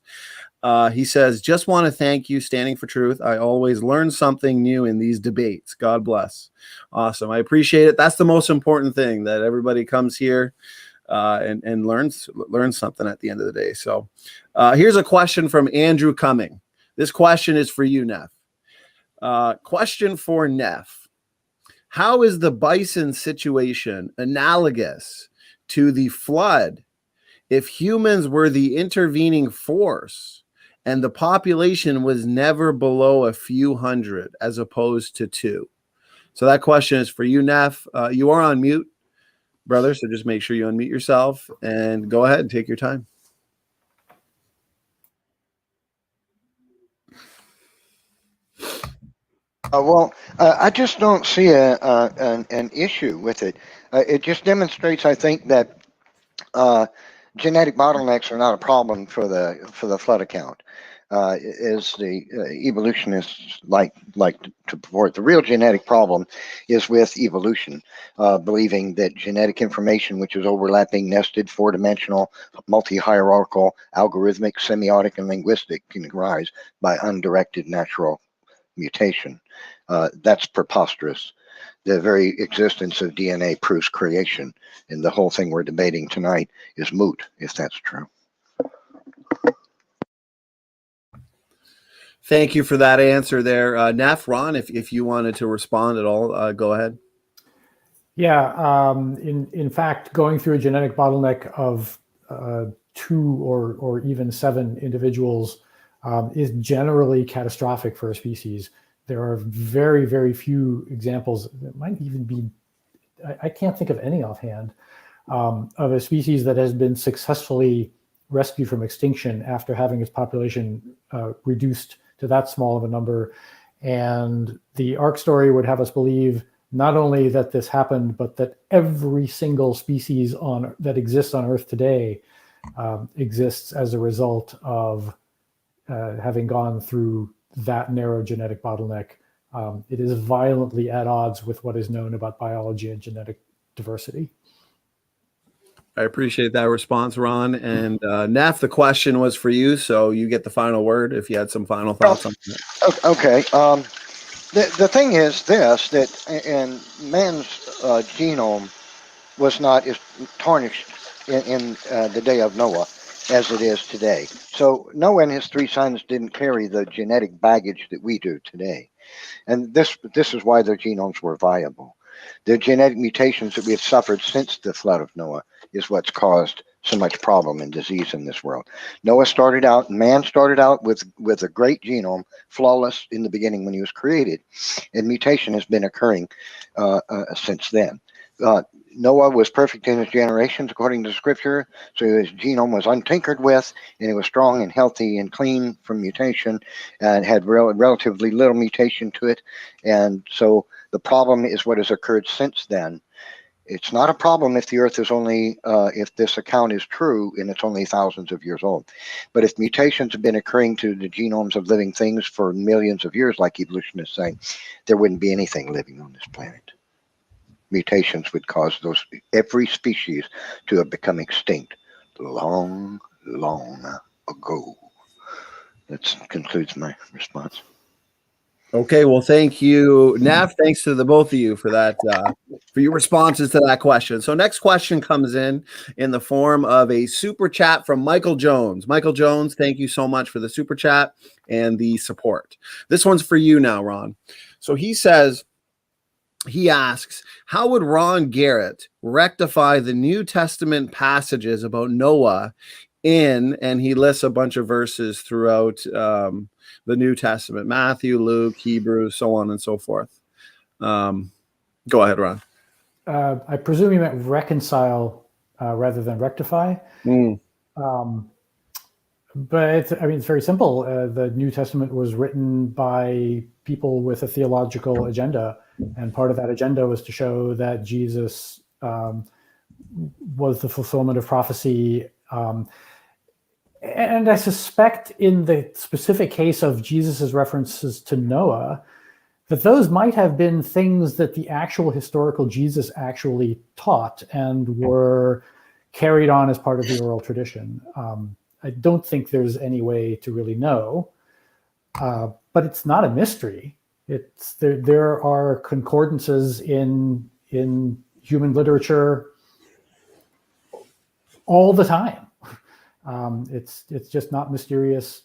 He says, just want to thank you, Standing for Truth. I always learn something new in these debates. God bless. Awesome. I appreciate it. That's the most important thing, that everybody comes here and learns something at the end of the day. So here's a question from Andrew Cumming. This question is for you, Neff. Question for Neff. How is the bison situation analogous to the flood if humans were the intervening force and the population was never below a few hundred as opposed to 2? So that question is for you, Neff. You are on mute, brother, so just make sure you unmute yourself and go ahead and take your time. I just don't see an issue with it. It just demonstrates, I think, that genetic bottlenecks are not a problem for the flood account, as the evolutionists like to purport. The real genetic problem is with evolution, believing that genetic information, which is overlapping, nested, four-dimensional, multi-hierarchical, algorithmic, semiotic, and linguistic, can arise by undirected natural mutation. That's preposterous. The very existence of DNA proves creation, and the whole thing we're debating tonight is moot if that's true. Thank you for that answer there, Neff. Ron, if you wanted to respond at all, go ahead. Yeah, in fact, going through a genetic bottleneck of 2 or even 7 individuals is generally catastrophic for a species. There are very, very few examples. That might even be, I can't think of any offhand, of a species that has been successfully rescued from extinction after having its population reduced to that small of a number. And the ARC story would have us believe not only that this happened, but that every single species that exists on Earth today exists as a result of having gone through that narrow genetic bottleneck. It is violently at odds with what is known about biology and genetic diversity. I appreciate that response, Ron. And Neff, the question was for you, so you get the final word if you had some final thoughts on that. Okay. The thing is this, that in man's genome was not as tarnished in the day of Noah as it is today. So Noah and his 3 sons didn't carry the genetic baggage that we do today. And this is why their genomes were viable. The genetic mutations that we have suffered since the flood of Noah is what's caused so much problem and disease in this world. Man started out with a great genome, flawless in the beginning when he was created, and mutation has been occurring since then. Noah was perfect in his generations, according to Scripture, so his genome was untinkered with, and it was strong and healthy and clean from mutation, and had relatively little mutation to it. And so the problem is what has occurred since then. It's not a problem if the Earth is only, if this account is true and it's only thousands of years old. But if mutations have been occurring to the genomes of living things for millions of years, like evolutionists say, there wouldn't be anything living on this planet. Mutations would cause every species to have become extinct long, long ago. That concludes my response. Okay, well, thank you, Neff. Thanks to the both of you for that, for your responses to that question. So next question comes in the form of a super chat from Michael Jones. Michael Jones, thank you so much for the super chat and the support. This one's for you now, Ron. So he says, he asks, how would Ron Garret rectify the New Testament passages about Noah and he lists a bunch of verses throughout the New Testament, Matthew, Luke, Hebrews, so on and so forth. Go ahead, Ron. I presume you meant reconcile rather than rectify. But I mean, it's very simple. The New Testament was written by people with a theological agenda, and part of that agenda was to show that Jesus was the fulfillment of prophecy. And I suspect in the specific case of Jesus's references to Noah, that those might have been things that the actual historical Jesus actually taught and were carried on as part of the oral tradition. I don't think there's any way to really know, but it's not a mystery. There are concordances in human literature all the time. It's just not mysterious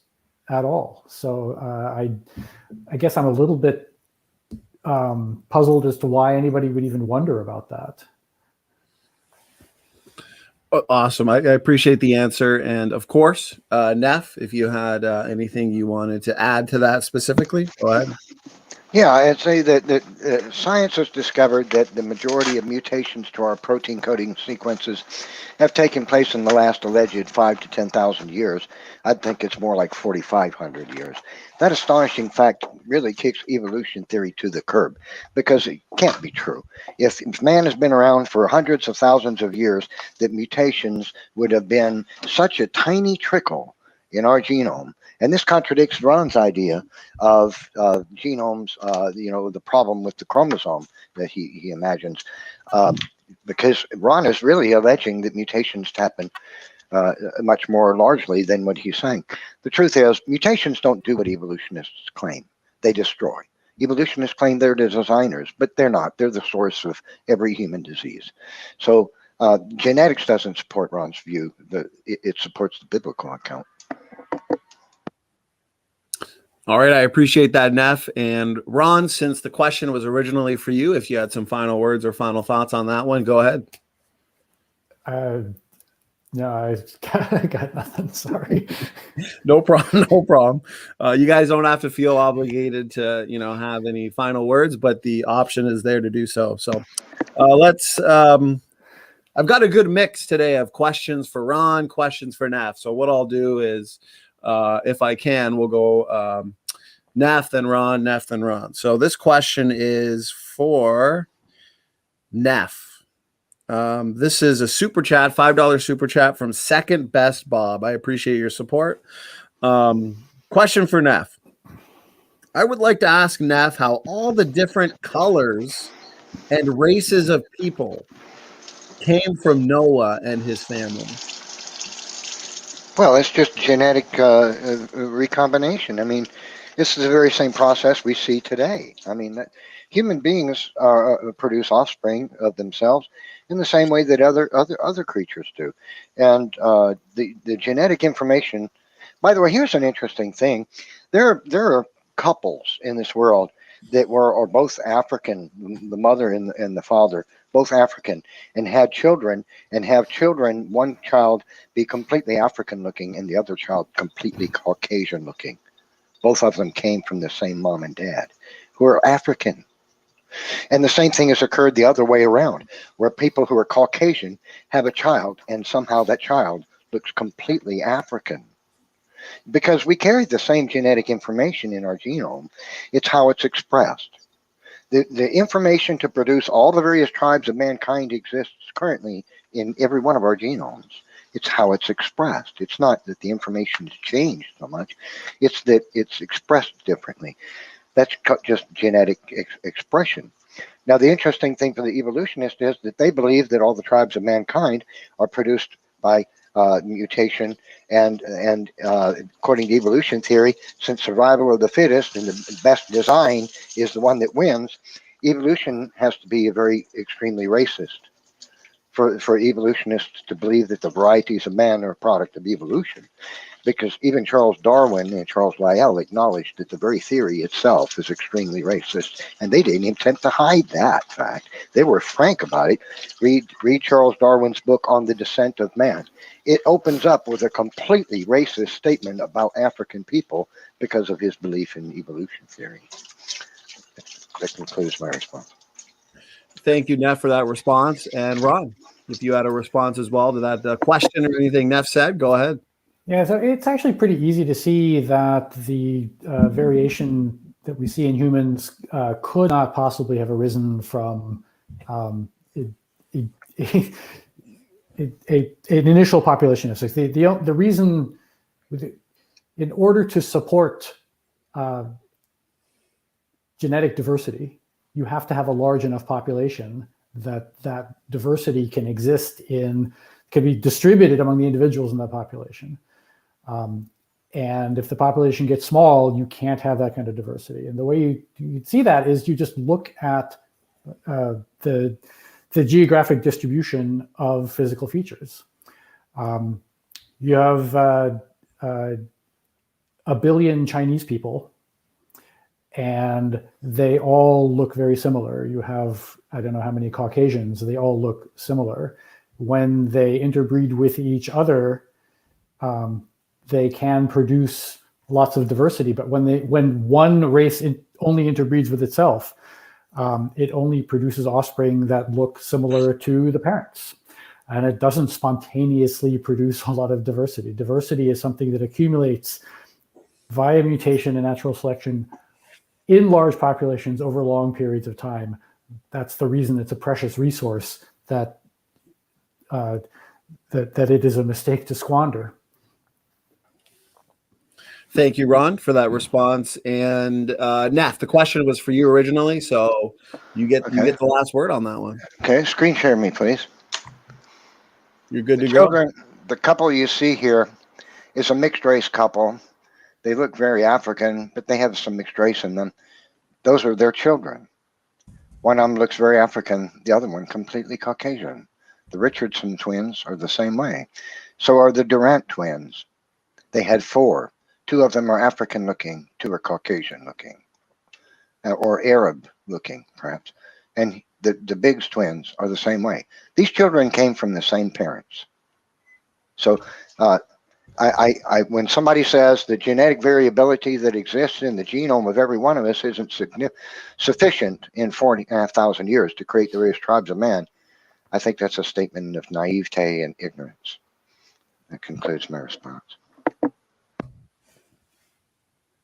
at all. So I guess I'm a little bit puzzled as to why anybody would even wonder about that. Awesome. I appreciate the answer. And of course, Neff, if you had anything you wanted to add to that specifically, go ahead. Yeah, I'd say that science has discovered that the majority of mutations to our protein coding sequences have taken place in the last alleged 5,000 to 10,000 years. I'd think it's more like 4,500 years. That astonishing fact really kicks evolution theory to the curb, because it can't be true. If man has been around for hundreds of thousands of years, that mutations would have been such a tiny trickle in our genome. And this contradicts Ron's idea of genomes, the problem with the chromosome that he imagines, because Ron is really alleging that mutations happen much more largely than what he's saying. The truth is, mutations don't do what evolutionists claim. They destroy. Evolutionists claim they're the designers, but they're not. They're the source of every human disease. So genetics doesn't support Ron's view. It supports the biblical account. All right, I appreciate that, Neff. And Ron, since the question was originally for you, if you had some final words or final thoughts on that one, go ahead. No, I got nothing. Sorry. No problem. No problem. You guys don't have to feel obligated to, have any final words, but the option is there to do so. So let's. I've got a good mix today of questions for Ron, questions for Neff. So what I'll do is, if I can, we'll go Neff, then Ron, Neff, then Ron. So this question is for Neff. This is a super chat, $5 super chat from Second Best Bob. I appreciate your support. Question for Neff. I would like to ask Neff how all the different colors and races of people came from Noah and his family. Well, it's just genetic recombination. I mean, this is the very same process we see today. I mean, human beings produce offspring of themselves in the same way that other creatures do. And the genetic information. By the way, here's an interesting thing. There are couples in this world that are both African, the mother and the father, both African, and had children, one child be completely African looking and the other child completely Caucasian looking. Both of them came from the same mom and dad, who are African. And the same thing has occurred the other way around, where people who are Caucasian have a child and somehow that child looks completely African. Because we carry the same genetic information in our genome, it's how it's expressed. The information to produce all the various tribes of mankind exists currently in every one of our genomes. It's how it's expressed. It's not that the information has changed so much. It's that it's expressed differently. That's just genetic expression. Now, the interesting thing for the evolutionist is that they believe that all the tribes of mankind are produced by mutation, and according to evolution theory, since survival of the fittest and the best design is the one that wins, evolution has to be extremely racist for evolutionists to believe that the varieties of man are a product of evolution. because even Charles Darwin and Charles Lyell acknowledged that the very theory itself is extremely racist, and they didn't attempt to hide that fact. They were frank about it. Read Charles Darwin's book on the descent of man. It opens up with a completely racist statement about African people because of his belief in evolution theory. That concludes my response. Thank you, Neff, for that response. And Ron, if you had a response as well to that question or anything Neff said, go ahead. Yeah, so it's actually pretty easy to see that the variation that we see in humans could not possibly have arisen from an initial population of 6. The reason, in order to support genetic diversity, you have to have a large enough population that diversity can exist can be distributed among the individuals in that population. And if the population gets small, you can't have that kind of diversity. And the way you see that is you just look at the geographic distribution of physical features. You have 1 billion Chinese people, and they all look very similar. You have, I don't know how many Caucasians, they all look similar. When they interbreed with each other, they can produce lots of diversity, but when one race only interbreeds with itself, it only produces offspring that look similar to the parents. And it doesn't spontaneously produce a lot of diversity. Diversity is something that accumulates via mutation and natural selection in large populations over long periods of time. That's the reason it's a precious resource that it is a mistake to squander. Thank you, Ron, for that response. And Neff, the question was for you originally, so you get the last word on that one. Okay, screen share me, please. You're good to go. The couple you see here is a mixed race couple. They look very African, but they have some mixed race in them. Those are their children. One of them looks very African, the other one completely Caucasian. The Richardson twins are the same way. So are the Durant twins. They had 4. 2 of them are African looking, 2 are Caucasian looking, or Arab looking, perhaps. And the Biggs twins are the same way. These children came from the same parents. So when somebody says the genetic variability that exists in the genome of every one of us isn't sufficient in 4,500 years to create the various tribes of man, I think that's a statement of naivete and ignorance. That concludes my response.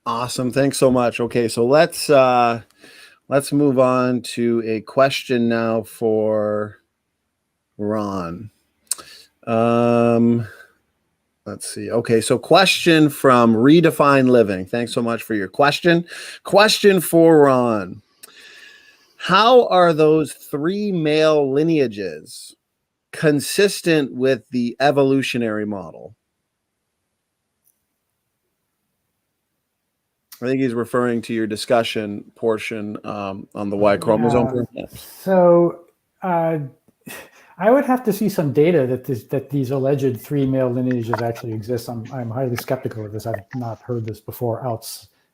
Awesome. Thanks so much. Okay, so let's move on to a question now for Ron. Let's see. Okay, so question from Redefine Living. Thanks so much for your question. Question for Ron. How are those 3 male lineages consistent with the evolutionary model? I think he's referring to your discussion portion on the Y chromosome. So I would have to see some data that these alleged 3 male lineages actually exist. I'm highly skeptical of this. I've not heard this before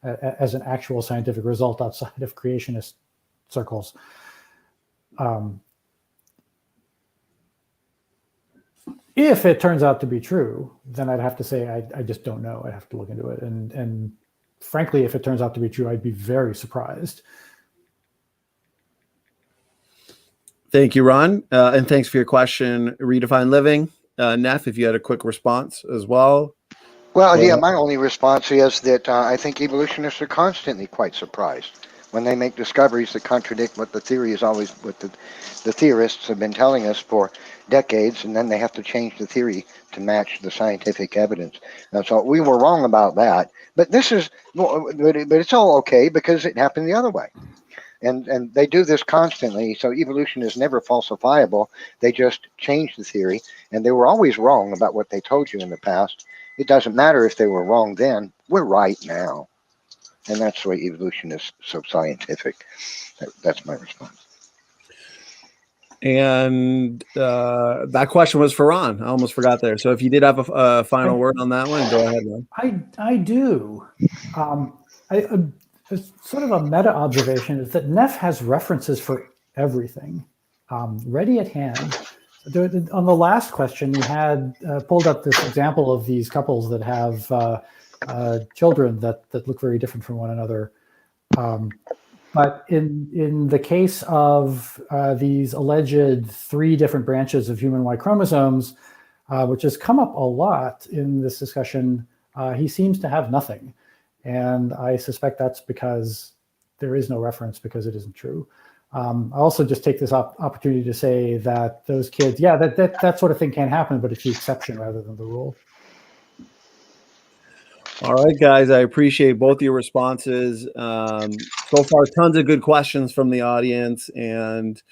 as an actual scientific result outside of creationist circles. If it turns out to be true, then I'd have to say I just don't know. I'd have to look into it. And frankly, if it turns out to be true, I'd be very surprised. Thank you, Ron. And thanks for your question, Redefine Living. Neff, if you had a quick response as well. Well, yeah, my only response is that I think evolutionists are constantly quite surprised when they make discoveries that contradict what the theory is always, what the theorists have been telling us for decades, and then they have to change the theory to match the scientific evidence. So we were wrong about that. But it's all okay because it happened the other way. And they do this constantly, so evolution is never falsifiable. They just change the theory, and they were always wrong about what they told you in the past. It doesn't matter if they were wrong then, we're right now. And that's why evolution is so scientific. That's my response. And that question was for Ron. I almost forgot there. So if you did have a final word on that one, go ahead, Ron. I do. Sort of a meta observation is that Neff has references for everything ready at hand. On the last question, we had pulled up this example of these couples that have children that look very different from one another. But in the case of these alleged 3 different branches of human Y chromosomes, which has come up a lot in this discussion, he seems to have nothing. And I suspect that's because there is no reference, because it isn't true. I also just take this opportunity to say that those kids, yeah, that sort of thing can happen, but it's the exception rather than the rule. All right, guys, I appreciate both your responses. So far, tons of good questions from the audience. And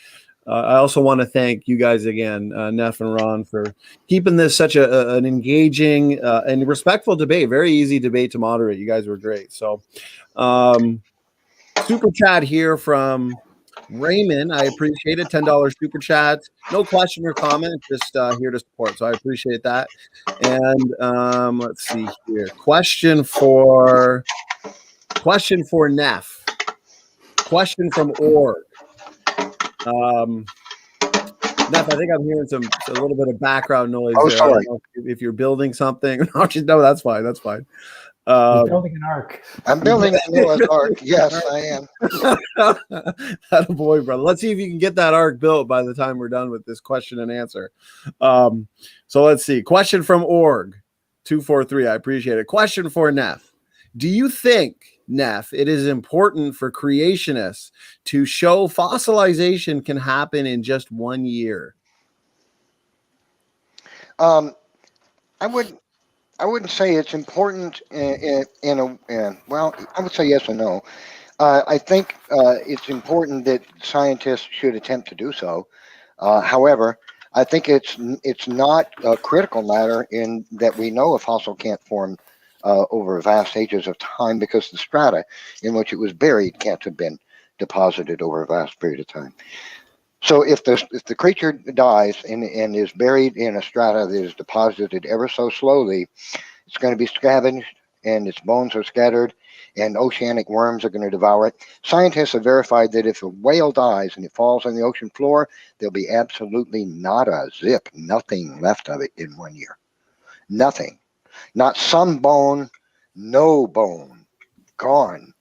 I also want to thank you guys again, Neff and Ron, for keeping this such an engaging and respectful debate. Very easy debate to moderate. You guys were great. So super chat here from Raymond. I appreciate it. $10 super chat. No question or comment, just here to support. So I appreciate that. And let's see here. Question for Neff. Question from Org. Neff, I think I'm hearing a little bit of background noise there. Sorry. I don't know if you're building something. No, that's fine. That's fine. Building an ark. I'm building a Noah's Ark. Yes, I am. That boy, brother. Let's see if you can get that ark built by the time we're done with this question and answer. So let's see. Question from Org 243. I appreciate it. Question for Neff. Do you think, Neff, it is important for creationists to show fossilization can happen in just 1 year? I wouldn't say it's important well, I would say yes and no. I think it's important that scientists should attempt to do so. However, I think it's not a critical matter in that we know a fossil can't form over vast ages of time because the strata in which it was buried can't have been deposited over a vast period of time. So if the creature dies and is buried in a strata that is deposited ever so slowly, it's going to be scavenged and its bones are scattered and oceanic worms are going to devour it. Scientists have verified that if a whale dies and it falls on the ocean floor, there'll be absolutely not a zip, nothing left of it in 1 year. Nothing. Not some bone, no bone. Gone.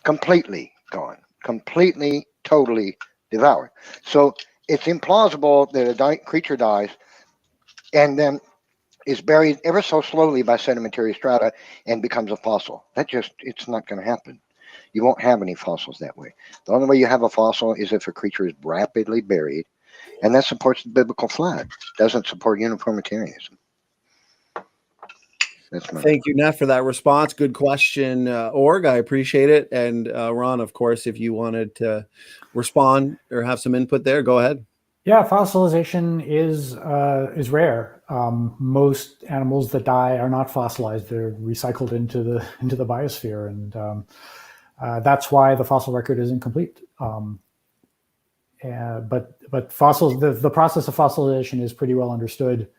Completely gone. Completely, totally devoured. So it's implausible that a creature dies and then is buried ever so slowly by sedimentary strata and becomes a fossil. It's not going to happen. You won't have any fossils that way. The only way you have a fossil is if a creature is rapidly buried, and that supports the biblical flag. Doesn't support uniformitarianism. Thank you, Neff, for that response. Good question, Org. I appreciate it. And Ron, of course, if you wanted to respond or have some input there, go ahead. Yeah, fossilization is rare. Most animals that die are not fossilized; they're recycled into the biosphere, and that's why the fossil record is incomplete. But fossils, the process of fossilization is pretty well understood,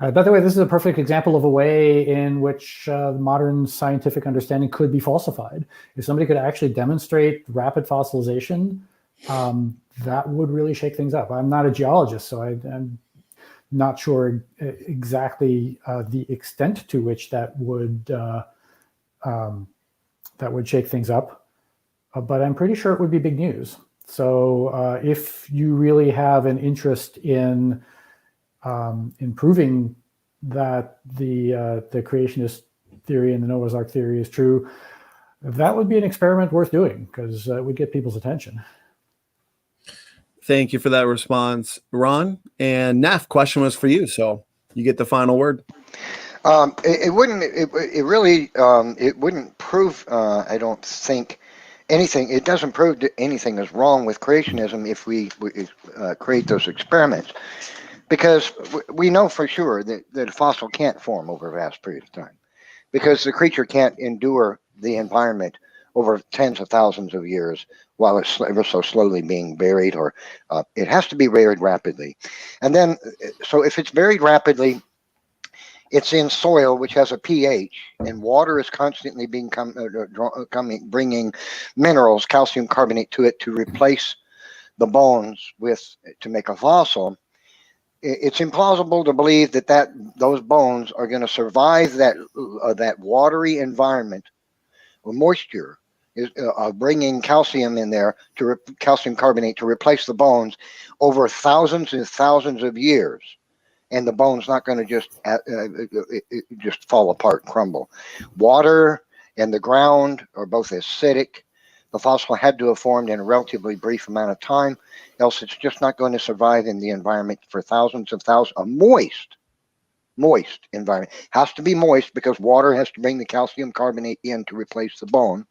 by the way, this is a perfect example of a way in which modern scientific understanding could be falsified. If somebody could actually demonstrate rapid fossilization, that would really shake things up. I'm not a geologist, so I'm not sure exactly the extent to which that would shake things up, but I'm pretty sure it would be big news. So if you really have an interest in proving that the creationist theory and the Noah's Ark theory is true, that would be an experiment worth doing because it would get people's attention. Thank you for that response, Ron. And Neff, question was for you, so you get the final word. It wouldn't prove, I don't think, anything. It doesn't prove that anything is wrong with creationism if we create those experiments, because we know for sure that a fossil can't form over a vast period of time, because the creature can't endure the environment over tens of thousands of years while it's ever so slowly being buried, or it has to be buried rapidly. And then, so if it's buried rapidly, it's in soil which has a pH, and water is constantly bringing minerals, calcium carbonate to it to replace the bones to make a fossil. It's implausible to believe that those bones are going to survive that watery environment or moisture is bringing calcium in there calcium carbonate to replace the bones over thousands and thousands of years, and the bone's not going to just fall apart, crumble. Water and the ground are both acidic. The fossil had to have formed in a relatively brief amount of time, else it's just not going to survive in the environment for thousands of thousands. A moist environment. Has to be moist because water has to bring the calcium carbonate in to replace the bone.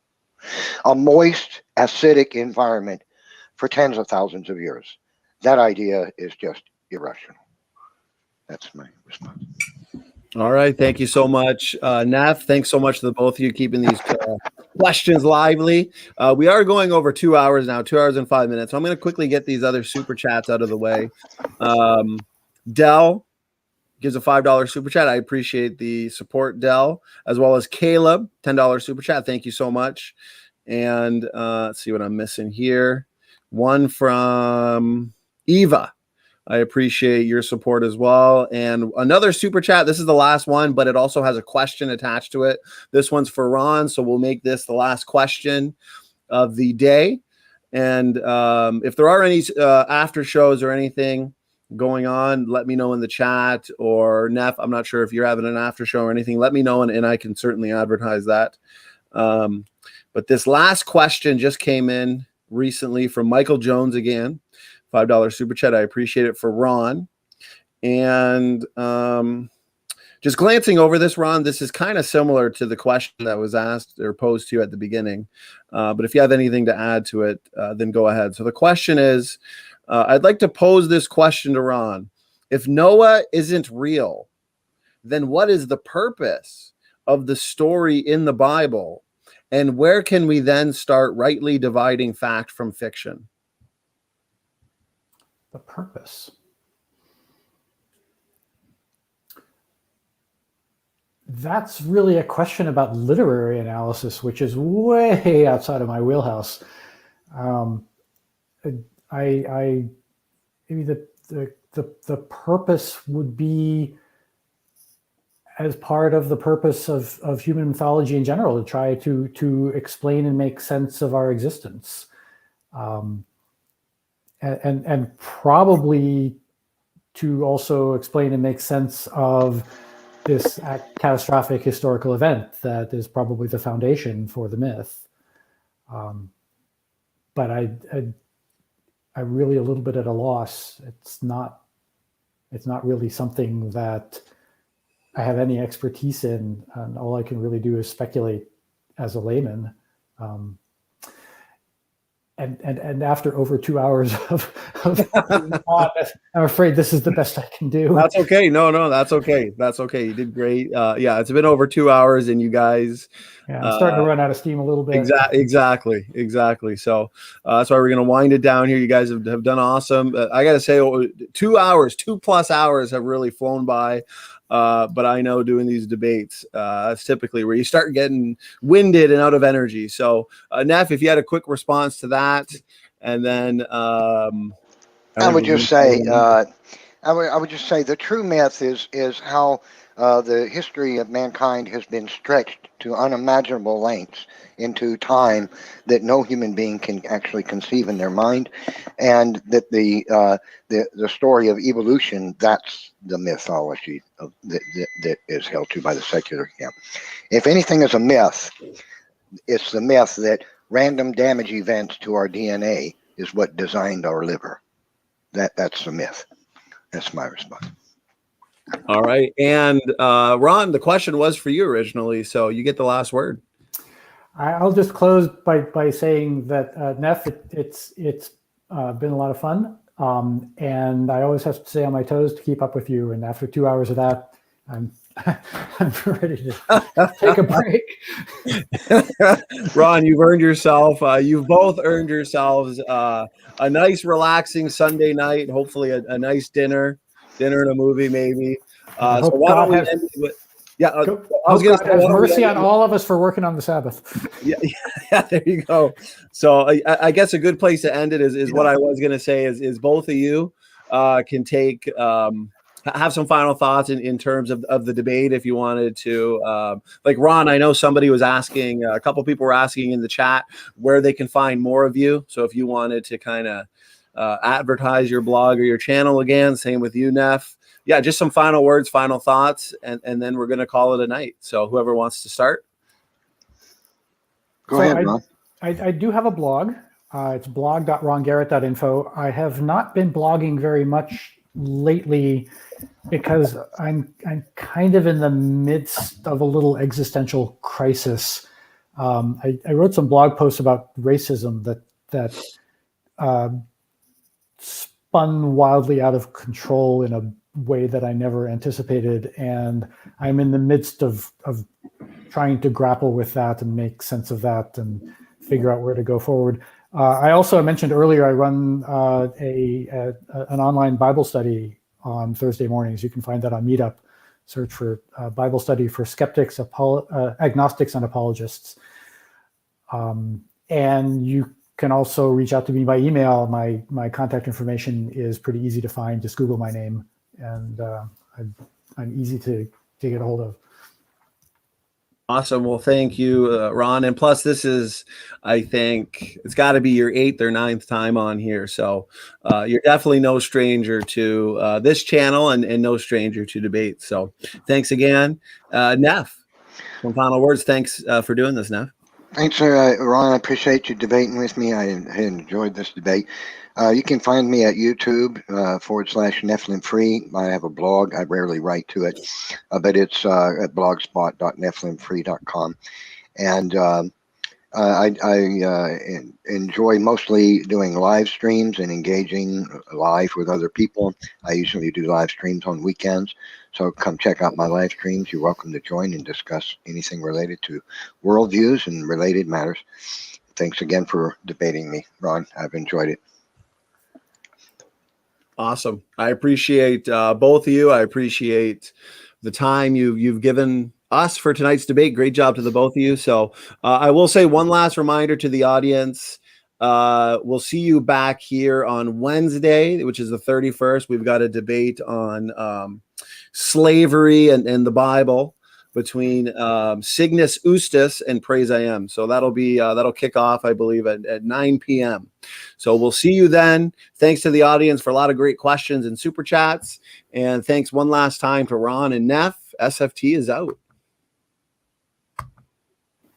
A moist, acidic environment for tens of thousands of years. That idea is just irrational. That's my response. All right. Thank you so much, Neff. Thanks so much to the both of you keeping these questions lively. We are going over 2 hours now, 2 hours and 5 minutes. So I'm going to quickly get these other super chats out of the way. Dell gives a $5 super chat. I appreciate the support, Dell, as well as Caleb, $10 super chat. Thank you so much. And let's see what I'm missing here. One from Eva. I appreciate your support as well. And another super chat. This is the last one, but it also has a question attached to it. This one's for Ron, so we'll make this the last question of the day. And if there are any after shows or anything going on, let me know in the chat. Or Neff, I'm not sure if you're having an after show or anything. Let me know, and I can certainly advertise that. But this last question just came in recently from Michael Jones again. $5 super chat. I appreciate it, for Ron. And just glancing over this, Ron, this is kind of similar to the question that was asked or posed to you at the beginning. But if you have anything to add to it, then go ahead. So the question is, I'd like to pose this question to Ron. If Noah isn't real, then what is the purpose of the story in the Bible? And where can we then start rightly dividing fact from fiction? The purpose. That's really a question about literary analysis, which is way outside of my wheelhouse. Maybe the purpose would be as part of the purpose of human mythology in general, to try to explain and make sense of our existence. And probably to also explain and make sense of this catastrophic historical event that is probably the foundation for the myth. But I'm really a little bit at a loss. It's not really something that I have any expertise in, and all I can really do is speculate as a layman. And after over 2 hours of I'm afraid this is the best I can do. That's okay. No, that's okay. That's okay. You did great. Yeah, it's been over 2 hours, and you guys. Yeah, I'm starting to run out of steam a little bit. Exactly. So that's why we're going to wind it down here. You guys have done awesome. I got to say, 2 hours, 2+ hours have really flown by. But I know doing these debates, that's typically where you start getting winded and out of energy. So, Neff, if you had a quick response to that, and then I would just say the true myth is how the history of mankind has been stretched to unimaginable lengths into time that no human being can actually conceive in their mind, and that the story of evolution, that's the mythology that is held to by the secular camp. If anything is a myth, it's the myth that random damage events to our DNA is what designed our liver. That's the myth. That's my response. All right. And Ron, the question was for you originally, so you get the last word. I'll just close by saying that Neff, it's been a lot of fun, and I always have to stay on my toes to keep up with you. And after 2 hours of that, I'm I'm ready to take a break. Ron, you've earned yourself. You've both earned yourselves a nice, relaxing Sunday night. Hopefully, a nice dinner and a movie, maybe. I So hope why don't God we has, end it with? Yeah, I was hope going to God say, has why don't we mercy end on all of us for working on the Sabbath. Yeah, there you go. So I guess a good place to end it is what I was going to say is both of you can take have some final thoughts in terms of the debate if you wanted to. Like Ron, I know somebody was asking, a couple people were asking in the chat where they can find more of you. So if you wanted to kind of advertise your blog or your channel again, same with you, Neff. Yeah, just some final words, final thoughts, and then we're going to call it a night. So whoever wants to start. Go ahead, Ron. I do have a blog. It's blog.rongarret.info. I have not been blogging very much lately because I'm kind of in the midst of a little existential crisis. I wrote some blog posts about racism that spun wildly out of control in a way that I never anticipated, and I'm in the midst of trying to grapple with that and make sense of that and figure out where to go forward. I also mentioned earlier I run an online Bible study on Thursday mornings. You can find that on Meetup. Search for Bible study for skeptics, agnostics, and apologists. And you can also reach out to me by email. My contact information is pretty easy to find. Just Google my name, and I'm easy to get a hold of. Awesome. Well, thank you, Ron. And plus, this is, I think, it's got to be your 8th or 9th time on here. So you're definitely no stranger to this channel and no stranger to debate. So thanks again. Neff, some final words. Thanks for doing this, Neff. Thanks, Ron. I appreciate you debating with me. I enjoyed this debate. You can find me at YouTube /NephilimFree. I have a blog. I rarely write to it, but it's at blogspot.nephilimfree.com. And I enjoy mostly doing live streams and engaging live with other people. I usually do live streams on weekends. So come check out my live streams. You're welcome to join and discuss anything related to worldviews and related matters. Thanks again for debating me, Ron. I've enjoyed it. Awesome. I appreciate both of you. I appreciate the time you've given us for tonight's debate. Great job to the both of you. So I will say one last reminder to the audience. We'll see you back here on Wednesday, which is the 31st. We've got a debate on slavery and the Bible between Cygnus Eustis and Praise I Am. So that'll kick off, I believe, at 9 p.m. So we'll see you then. Thanks to the audience for a lot of great questions and super chats. And thanks one last time to Ron and Neff. SFT is out.